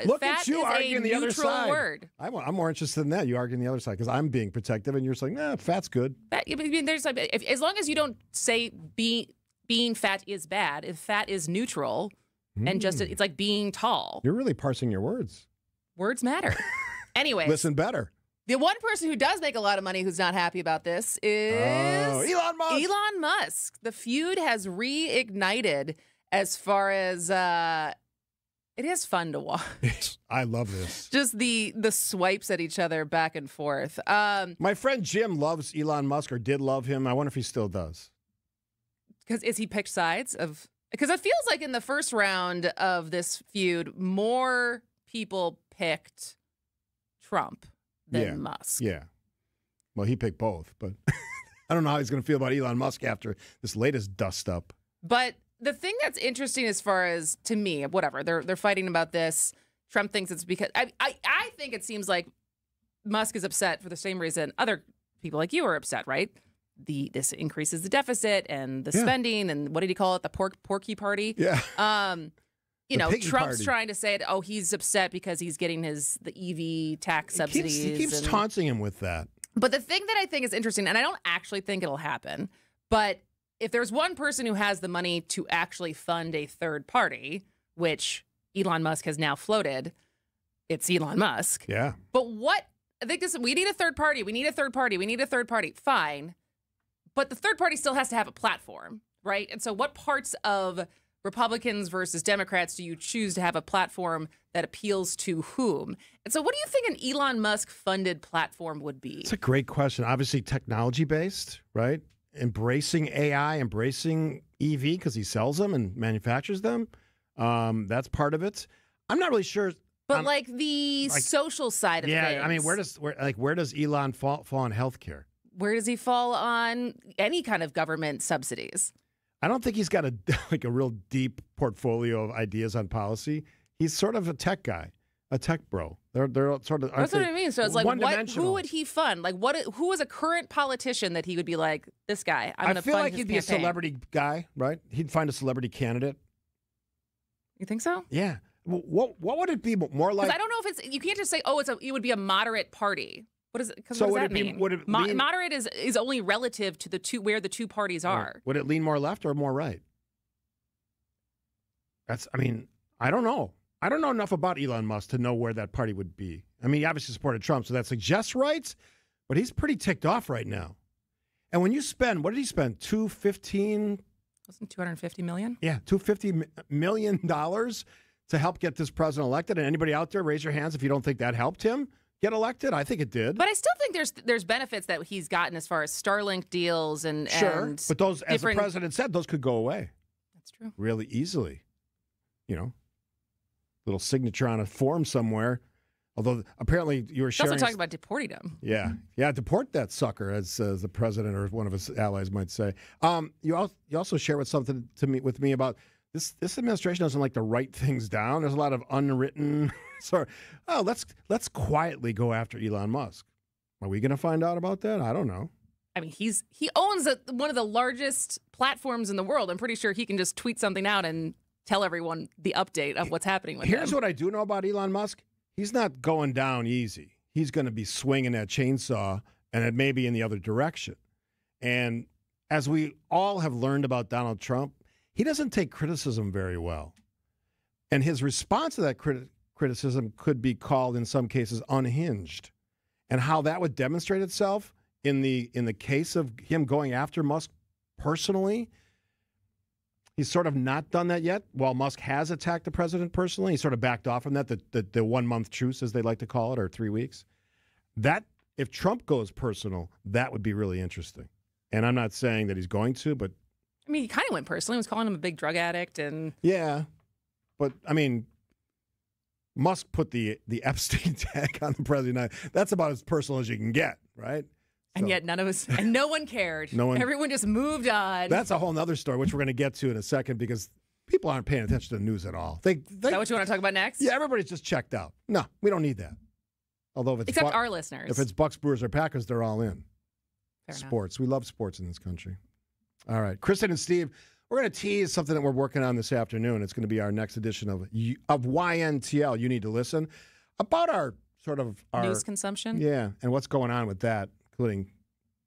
Look fat at you arguing the other side. Word. I'm more interested in that. You arguing the other side because I'm being protective, and you're saying, "Nah, fat's good." I mean, there's like, as long as you don't say being fat is bad. If fat is neutral, and just it's like being tall. You're really parsing your words. Words matter. Anyway, listen better. The one person who does make a lot of money who's not happy about this is Elon Musk. Elon Musk. The feud has reignited as far as it is fun to watch. I love this. Just the swipes at each other back and forth. My friend Jim loves Elon Musk or did love him. I wonder if he still does. Because is he picked sides of? Because it feels like in the first round of this feud, more people picked Trump than Musk. Yeah. Well, he picked both, but I don't know how he's going to feel about Elon Musk after this latest dust up. But the thing that's interesting as far as, to me, whatever, they're fighting about this. Trump thinks it's because, I think it seems like Musk is upset for the same reason other people like you are upset, right? This increases the deficit and the spending and what did he call it? The porky party? Yeah. Trump's party. Trying to say, he's upset because he's getting the EV tax subsidies. He keeps taunting him with that. But the thing that I think is interesting, and I don't actually think it'll happen, but if there's one person who has the money to actually fund a third party, which Elon Musk has now floated, it's Elon Musk. Yeah. But we need a third party. We need a third party. We need a third party. Fine. But the third party still has to have a platform, right? And so what parts of Republicans versus Democrats do you choose to have a platform that appeals to whom? And so what do you think an Elon Musk funded platform would be? It's a great question. Obviously technology based, right? Embracing AI, embracing EV because he sells them and manufactures them. That's part of it. I'm not really sure. But the social side of things. Yeah, I mean, where does Elon fall on healthcare? Where does he fall on any kind of government subsidies? I don't think he's got a real deep portfolio of ideas on policy. He's sort of a tech guy. a tech bro. They're sort of. That's what I mean. So it's like, who would he fund? Like, who is a current politician that he would be like, this guy? I'm going to fund his campaign. I feel like he'd be a celebrity guy, right? He'd find a celebrity candidate. You think so? Yeah. What would it be more like? Because I don't know if it's. You can't just say, oh, it would be a moderate party. What is it? Because what does that mean? Moderate is only relative to where the two parties are. Would it lean more left or more right? I don't know. I don't know enough about Elon Musk to know where that party would be. I mean, he obviously supported Trump, so that suggests rights, but he's pretty ticked off right now. And when you spend, what did he spend? Wasn't $250 million? Yeah, $250 million to help get this president elected. And anybody out there, raise your hands if you don't think that helped him get elected. I think it did. But I still think there's benefits that he's gotten as far as Starlink deals and but those, as the president said, those could go away. That's true. Really easily. Little signature on a form somewhere. Although apparently you were sharing. Also talking about deporting him. Yeah, deport that sucker, as the president or one of his allies might say. You also share with me about this administration doesn't like to write things down. There's a lot of unwritten. Let's quietly go after Elon Musk. Are we going to find out about that? I don't know. I mean, he owns one of the largest platforms in the world. I'm pretty sure he can just tweet something out and tell everyone the update of what's happening with him. Here's what I do know about Elon Musk. He's not going down easy. He's going to be swinging that chainsaw, and it may be in the other direction. And as we all have learned about Donald Trump, he doesn't take criticism very well. And his response to that criticism could be called, in some cases, unhinged. And how that would demonstrate itself in the case of him going after Musk personally, he's sort of not done that yet. While Musk has attacked the president personally, he sort of backed off from that, the 1 month truce, as they like to call it, or 3 weeks. That, if Trump goes personal, that would be really interesting. And I'm not saying that he's going to, but... I mean, he kind of went personally. He was calling him a big drug addict and... Yeah. But, I mean, Musk put the Epstein tag on the president. That's about as personal as you can get, right? And yet no one cared. Everyone just moved on. That's a whole other story, which we're going to get to in a second, because people aren't paying attention to the news at all. Is that what you want to talk about next? Yeah, everybody's just checked out. No, we don't need that. Although if it's except our listeners. If it's Bucks, Brewers, or Packers, they're all in. Fair sports. enough. We love sports in this country. All right. Kristin and Steve, we're going to tease something that we're working on this afternoon. It's going to be our next edition of YNTL, You Need to Listen, about our news consumption. Yeah, and what's going on with that, including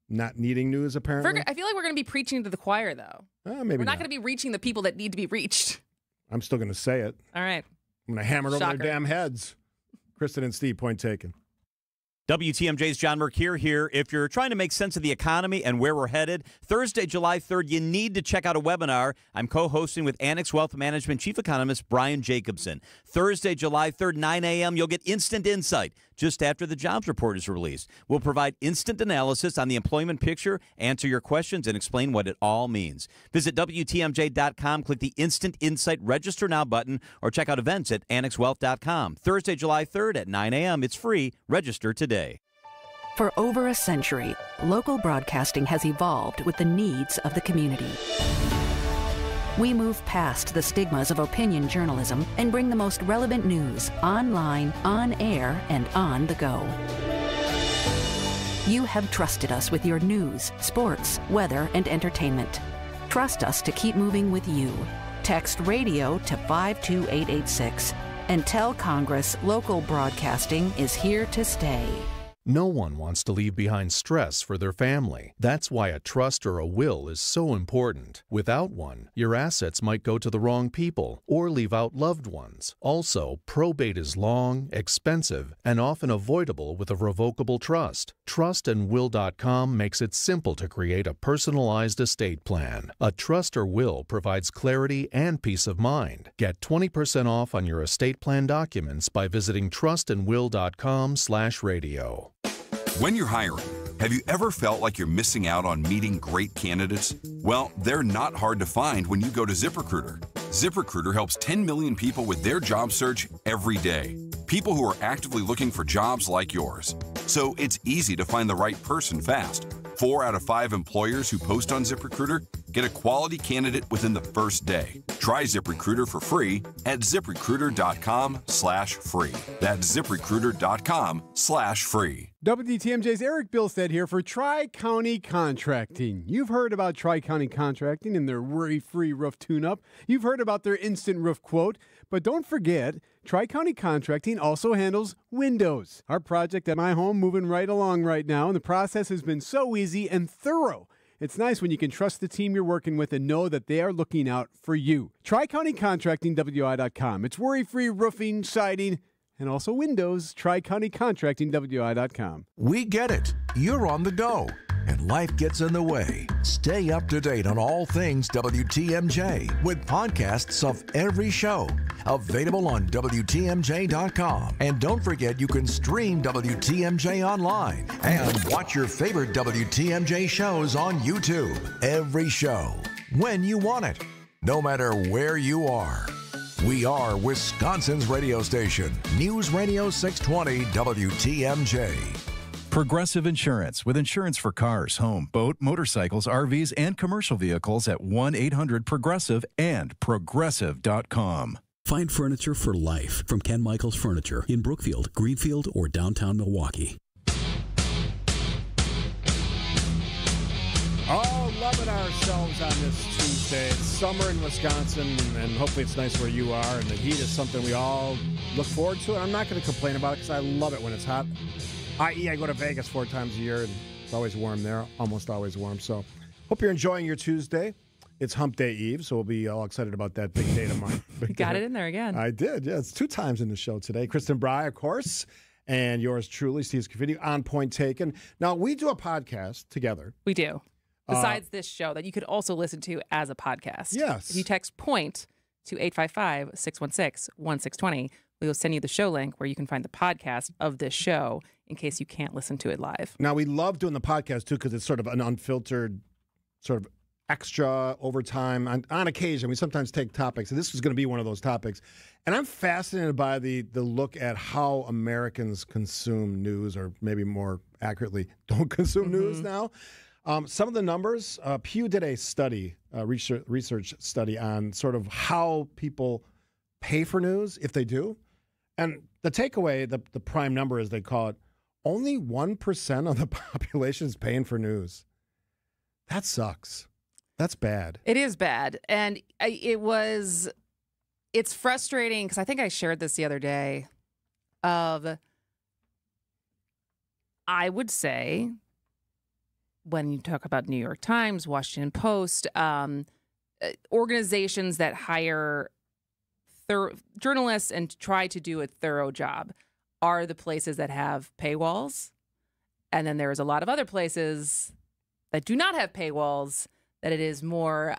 not needing news, apparently. I feel like we're going to be preaching to the choir, though. Maybe we're not going to be reaching the people that need to be reached. I'm still going to say it. All right. I'm going to hammer it over their damn heads. Kristin and Steve, point taken. WTMJ's John Mercure here. If you're trying to make sense of the economy and where we're headed, Thursday, July 3rd, you need to check out a webinar I'm co-hosting with Annex Wealth Management Chief Economist Brian Jacobson. Thursday, July 3rd, 9 a.m., you'll get instant insight just after the jobs report is released. We'll provide instant analysis on the employment picture, answer your questions, and explain what it all means. Visit WTMJ.com, click the Instant Insight Register Now button, or check out events at annexwealth.com. Thursday, July 3rd at 9 a.m. It's free. Register today. For over a century, local broadcasting has evolved with the needs of the community. We move past the stigmas of opinion journalism and bring the most relevant news online, on air, and on the go. You have trusted us with your news, sports, weather, and entertainment. Trust us to keep moving with you. Text radio to 52886 and tell Congress local broadcasting is here to stay. No one wants to leave behind stress for their family. That's why a trust or a will is so important. Without one, your assets might go to the wrong people or leave out loved ones. Also, probate is long, expensive, and often avoidable with a revocable trust. Trustandwill.com makes it simple to create a personalized estate plan. A trust or will provides clarity and peace of mind. Get 20% off on your estate plan documents by visiting trustandwill.com/radio. When you're hiring, have you ever felt like you're missing out on meeting great candidates? Well, they're not hard to find when you go to ZipRecruiter. ZipRecruiter helps 10 million people with their job search every day. People who are actively looking for jobs like yours. So it's easy to find the right person fast. 4 out of 5 employers who post on ZipRecruiter Get a quality candidate within the first day. Try ZipRecruiter for free at ZipRecruiter.com/free. That's ZipRecruiter.com/free. WTMJ's Eric Bilstead here for Tri-County Contracting. You've heard about Tri-County Contracting and their worry-free roof tune-up. You've heard about their instant roof quote. But don't forget, Tri-County Contracting also handles windows. Our project at my home moving right along right now, and the process has been so easy and thorough. It's nice when you can trust the team you're working with and know that they are looking out for you. Tri-County Contracting, WI.com. It's worry-free roofing, siding, and also windows. Tri-County Contracting, WI.com. We get it. You're on the go, and life gets in the way. Stay up to date on all things WTMJ with podcasts of every show. Available on WTMJ.com. And don't forget you can stream WTMJ online and watch your favorite WTMJ shows on YouTube. Every show, when you want it, no matter where you are. We are Wisconsin's radio station, News Radio 620 WTMJ. Progressive Insurance, with insurance for cars, home, boat, motorcycles, RVs, and commercial vehicles at 1-800-PROGRESSIVE and Progressive.com. Find furniture for life from Ken Michaels Furniture in Brookfield, Greenfield, or downtown Milwaukee. Oh, loving ourselves on this Tuesday. It's summer in Wisconsin, and hopefully it's nice where you are. And the heat is something we all look forward to. And I'm not going to complain about it because I love it when it's hot. I.e., I go to Vegas 4 times a year, and it's always warm there, almost always warm. So hope you're enjoying your Tuesday. It's Hump Day Eve, so we'll be all excited about that big day tomorrow. You got it in there again. I did, yeah. It's 2 times in the show today. Kristin Brey, of course, and yours truly, Steve Scaffidi, On Point Taken. Now, we do a podcast together. We do. Besides this show that you could also listen to as a podcast. Yes. If you text POINT to 855-616-1620, we will send you the show link where you can find the podcast of this show in case you can't listen to it live. Now, we love doing the podcast, too, because it's sort of an unfiltered, sort of extra overtime. On occasion, we sometimes take topics, and this was going to be one of those topics. And I'm fascinated by the look at how Americans consume news, or maybe more accurately, don't consume news now. Some of the numbers, Pew did a study, research study on sort of how people pay for news, if they do. And the takeaway, the prime number, as they call it, only 1% of the population is paying for news. That sucks. That's bad. It is bad. And it's frustrating because I think I shared this the other day I would say, when you talk about New York Times, Washington Post, organizations that hire journalists and try to do a thorough job are the places that have paywalls. And then there's a lot of other places that do not have paywalls that it is more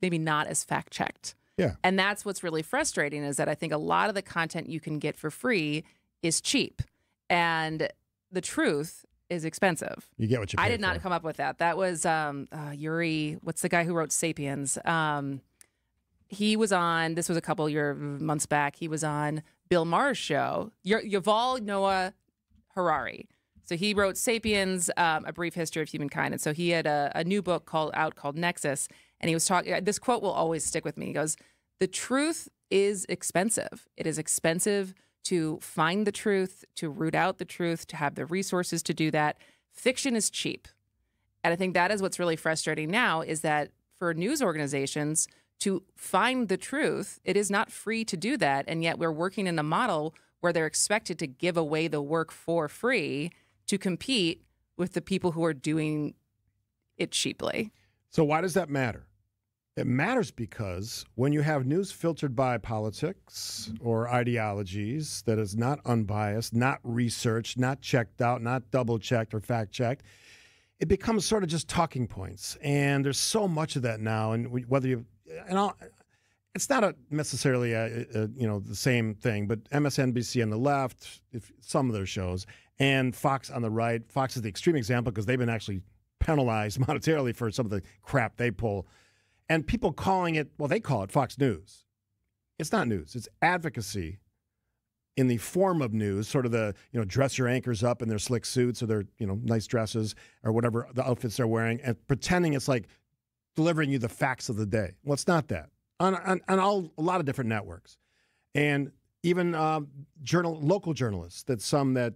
maybe not as fact-checked. Yeah. And that's what's really frustrating is that I think a lot of the content you can get for free is cheap. And the truth is expensive. You get what you pay I did not for. come up with that. That was Yuri, what's the guy who wrote Sapiens? He was on, this was a couple months back, he was on Bill Maher's show, Yuval Noah Harari. So he wrote Sapiens, A Brief History of Humankind. And so he had a new book called Nexus. And he was talking, this quote will always stick with me. He goes, "The truth is expensive. It is expensive to find the truth, to root out the truth, to have the resources to do that. Fiction is cheap." And I think that is what's really frustrating now is that for news organizations to find the truth, it is not free to do that. And yet we're working in a model where they're expected to give away the work for free to compete with the people who are doing it cheaply. So why does that matter? It matters because when you have news filtered by politics or ideologies that is not unbiased, not researched, not checked out, not double-checked or fact-checked, it becomes sort of just talking points. And there's so much of that now. And whether you, it's not necessarily the same thing, but MSNBC on the left, some of their shows, and Fox on the right. Fox is the extreme example because they've been actually penalized monetarily for some of the crap they pull. And people calling it, well, they call it Fox News. It's not news. It's advocacy in the form of news, sort of the, dress your anchors up in their slick suits or their, nice dresses or whatever the outfits they're wearing, and pretending it's like delivering you the facts of the day. Well, it's not that. On a lot of different networks. And even local journalists, that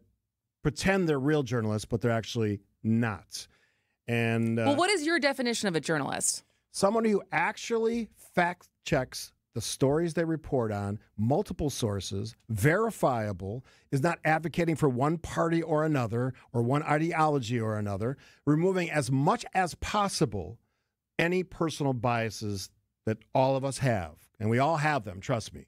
pretend they're real journalists, but they're actually not. And well, what is your definition of a journalist? Someone who actually fact checks the stories they report on, multiple sources, verifiable, is not advocating for one party or another, or one ideology or another, removing as much as possible any personal biases that all of us have. And we all have them, trust me.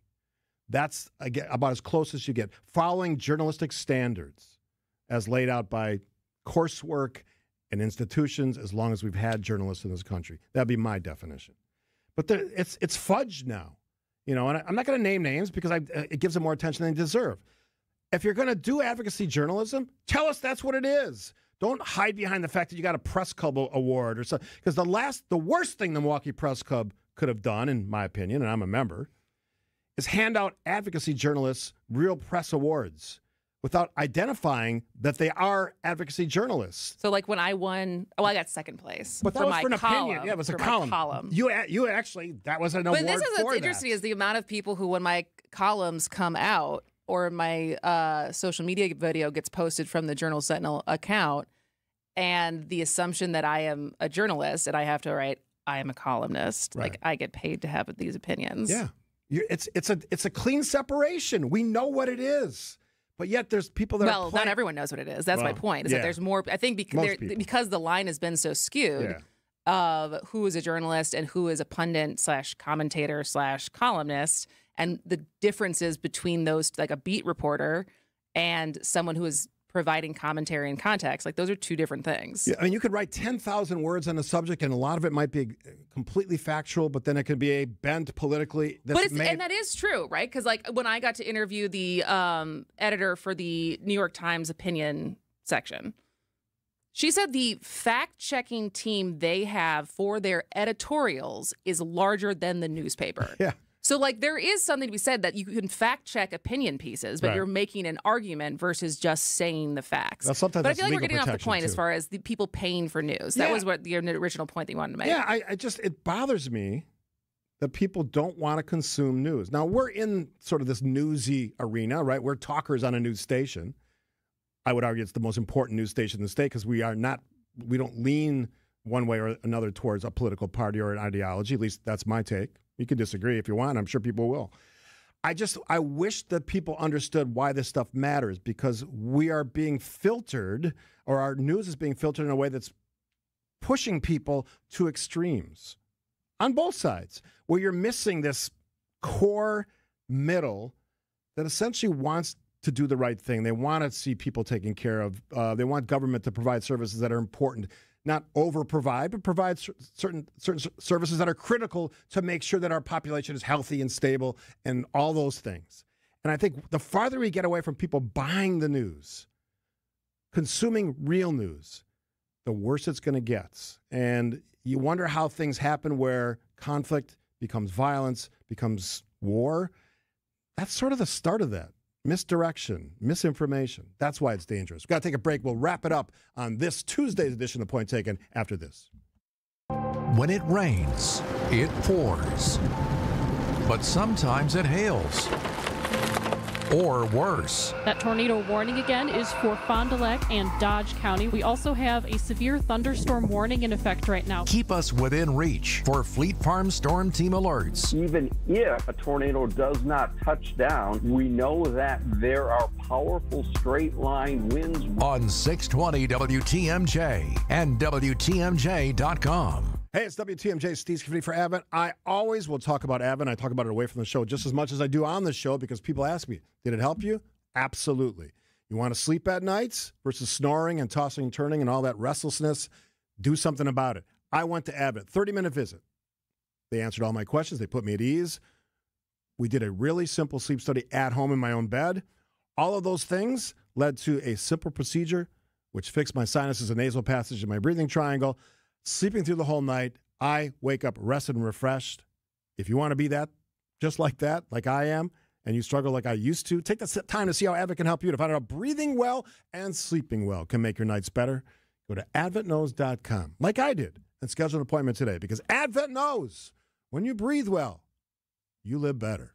That's about as close as you get. Following journalistic standards as laid out by coursework and institutions as long as we've had journalists in this country. That'd be my definition. But it's fudged now. And I'm not going to name names because it gives them more attention than they deserve. If you're going to do advocacy journalism, tell us that's what it is. Don't hide behind the fact that you got a press club award or something. Because the worst thing the Milwaukee Press Club could have done, in my opinion, and I'm a member, is hand out advocacy journalists real press awards without identifying that they are advocacy journalists. So, like when I won, I got second place. But that was for an opinion. Yeah, it was a column. You actually, that was an award for that. But this is what's interesting is the amount of people who, when my columns come out or my social media video gets posted from the Journal Sentinel account, and the assumption that I am a journalist and I have to write, I am a columnist. Right. Like I get paid to have these opinions. Yeah, it's a clean separation. We know what it is. But yet there's people that are not everyone knows what it is. That's my point, is that there's more. I think because the line has been so skewed of who is a journalist and who is a pundit / commentator / columnist, and the differences between those, like a beat reporter and someone who is providing commentary and context. Like those are two different things. Yeah, I mean, you could write 10,000 words on a subject, and a lot of it might be completely factual, but then it could be a bent politically. And that is true, right? Because like when I got to interview the editor for the New York Times opinion section, she said the fact-checking team they have for their editorials is larger than the newspaper. Yeah. So, like, there is something to be said that you can fact-check opinion pieces, but you're making an argument versus just saying the facts. Well, but I feel like we're getting off the point as far as the people paying for news. That was what the original point that you wanted to make. Yeah, it bothers me that people don't want to consume news. Now, we're in sort of this newsy arena, right? We're talkers on a news station. I would argue it's the most important news station in the state because we don't lean one way or another towards a political party or an ideology. At least that's my take. You can disagree if you want. I'm sure people will. I wish that people understood why this stuff matters, because we are being filtered, or our news is being filtered in a way that's pushing people to extremes on both sides, where you're missing this core middle that essentially wants to do the right thing. They want to see people taken care of. They want government to provide services that are important. Not over-provide, but provide certain services that are critical to make sure that our population is healthy and stable and all those things. And I think the farther we get away from people buying the news, consuming real news, the worse it's going to get. And you wonder how things happen where conflict becomes violence, becomes war. That's sort of the start of that. Misdirection, misinformation. That's why it's dangerous. We've got to take a break. We'll wrap it up on this Tuesday's edition of Point Taken after this. When it rains, it pours. But sometimes it hails. Or worse. That tornado warning again is for Fond du Lac and Dodge County. We also have a severe thunderstorm warning in effect right now. Keep us within reach for Fleet Farm Storm Team alerts. Even if a tornado does not touch down, we know that there are powerful straight line winds. On 620 WTMJ and WTMJ.com. Hey, it's WTMJ, Steve Scaffidi for Advent. I always will talk about Advent. I talk about it away from the show just as much as I do on the show because people ask me, did it help you? Absolutely. You want to sleep at nights versus snoring and tossing and turning and all that restlessness? Do something about it. I went to Advent, 30-minute visit. They answered all my questions. They put me at ease. We did a really simple sleep study at home in my own bed. All of those things led to a simple procedure which fixed my sinuses and nasal passage and my breathing triangle. Sleeping through the whole night, I wake up rested and refreshed. If you want to be that, just like that, like I am, and you struggle like I used to, take the time to see how Advent can help you to find out how breathing well and sleeping well can make your nights better. Go to adventknows.com, like I did, and schedule an appointment today, because Advent knows when you breathe well, you live better.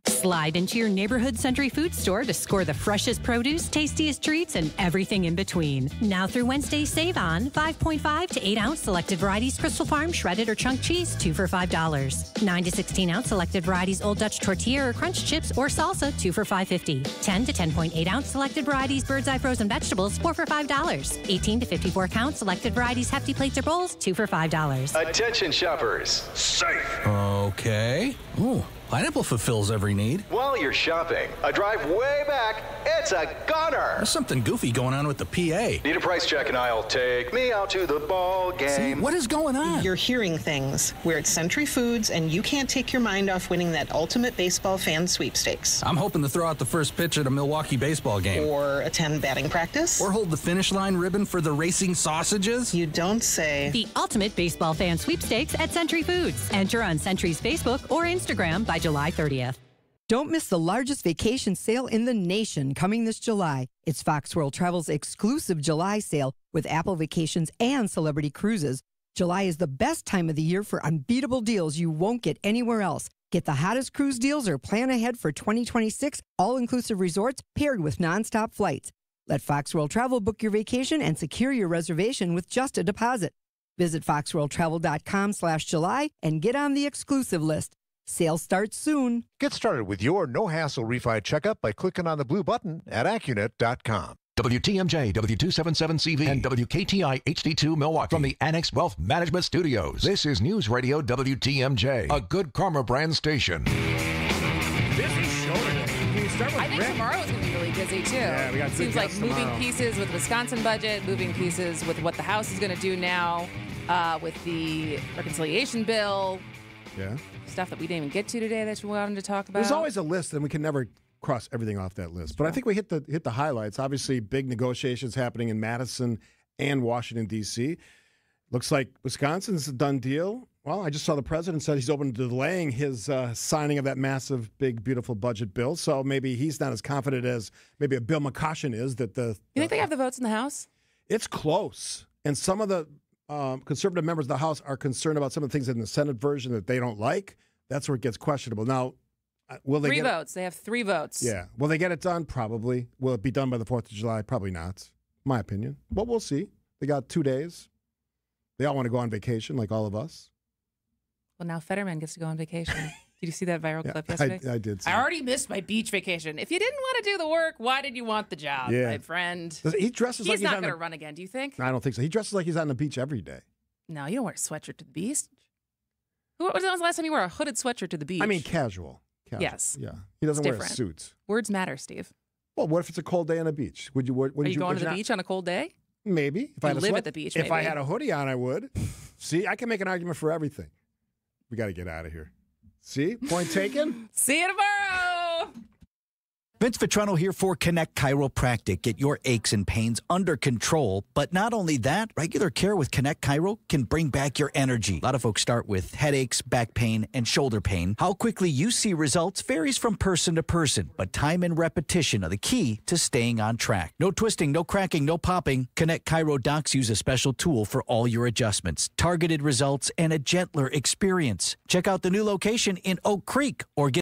Slide into your neighborhood Century Food Store to score the freshest produce, tastiest treats, and everything in between. Now through Wednesday, save on 5.5 to 8 ounce selected varieties Crystal Farm shredded or chunk cheese, 2 for $5. 9 to 16 ounce selected varieties Old Dutch tortilla or crunch chips or salsa, 2 for $5.50. 10 to 10.8 ounce selected varieties Bird's Eye frozen vegetables, 4 for $5. 18 to 54 count selected varieties Hefty plates or bowls, 2 for $5. Attention shoppers. Safe. Okay. Ooh. Pineapple fulfills every need. While you're shopping, a drive way back, it's a gunner. There's something goofy going on with the PA. Need a price check and I'll take me out to the ball game. See, what is going on? You're hearing things. We're at Century Foods, and you can't take your mind off winning that ultimate baseball fan sweepstakes. I'm hoping to throw out the first pitch at a Milwaukee baseball game. Or attend batting practice. Or hold the finish line ribbon for the racing sausages. You don't say. The ultimate baseball fan sweepstakes at Century Foods. Enter on Century's Facebook or Instagram by July 30th. Don't miss the largest vacation sale in the nation coming this July. It's Fox World Travel's exclusive July sale with Apple Vacations and Celebrity Cruises. July is the best time of the year for unbeatable deals you won't get anywhere else. Get the hottest cruise deals or plan ahead for 2026 all-inclusive resorts paired with nonstop flights. Let Fox World Travel book your vacation and secure your reservation with just a deposit. Visit foxworldtravel.com/July and get on the exclusive list. Sale starts soon. Get started with your no-hassle refi checkup by clicking on the blue button at Accunet.com. WTMJ, W277CV, and WKTI HD2 Milwaukee from the Annex Wealth Management Studios. This is News Radio WTMJ, a good karma brand station. Busy show today. Can you start with I think tomorrow is going to be really busy, too. Yeah, we got Seems like moving pieces with Wisconsin budget, moving pieces with what the House is going to do now with the reconciliation bill. Yeah. Stuff that we didn't even get to today that you wanted to talk about. There's always a list, and we can never cross everything off that list. But I think we hit the highlights. Obviously, big negotiations happening in Madison and Washington, D.C. Looks like Wisconsin's a done deal. Well, I just saw the president said he's open to delaying his signing of that massive, big, beautiful budget bill. So maybe he's not as confident as maybe a Bill McCoshen is. That you think they have the votes in the House? It's close. And some of the conservative members of the House are concerned about some of the things in the Senate version that they don't like. That's where it gets questionable. Now, will they get votes? They have 3 votes. Yeah. Will they get it done? Probably. Will it be done by the 4th of July? Probably not. My opinion. But we'll see. They got 2 days. They all want to go on vacation like all of us. Well, now Fetterman gets to go on vacation. Did you see that viral clip yesterday? I did see I already missed my beach vacation. If you didn't want to do the work, why did you want the job, my friend? He dresses like he's not going to run again, do you think? I don't think so. He dresses like he's on the beach every day. No, you don't wear a sweatshirt to the beach. When was the last time you wore a hooded sweatshirt to the beach? I mean, casual. Yes. Yeah. He doesn't wear a suit. Words matter, Steve. Well, what if it's a cold day on the beach? Would you? Are you going to the beach on a cold day? Maybe. If I live at the beach. If I had a hoodie on, I would. See, I can make an argument for everything. We got to get out of here. See, point taken. See you tomorrow. Vince Vitrano here for Connect Chiropractic. Get your aches and pains under control. But not only that, regular care with Connect Chiro can bring back your energy. A lot of folks start with headaches, back pain, and shoulder pain. How quickly you see results varies from person to person, but time and repetition are the key to staying on track. No twisting, no cracking, no popping. Connect Chiro docs use a special tool for all your adjustments, targeted results, and a gentler experience. Check out the new location in Oak Creek or get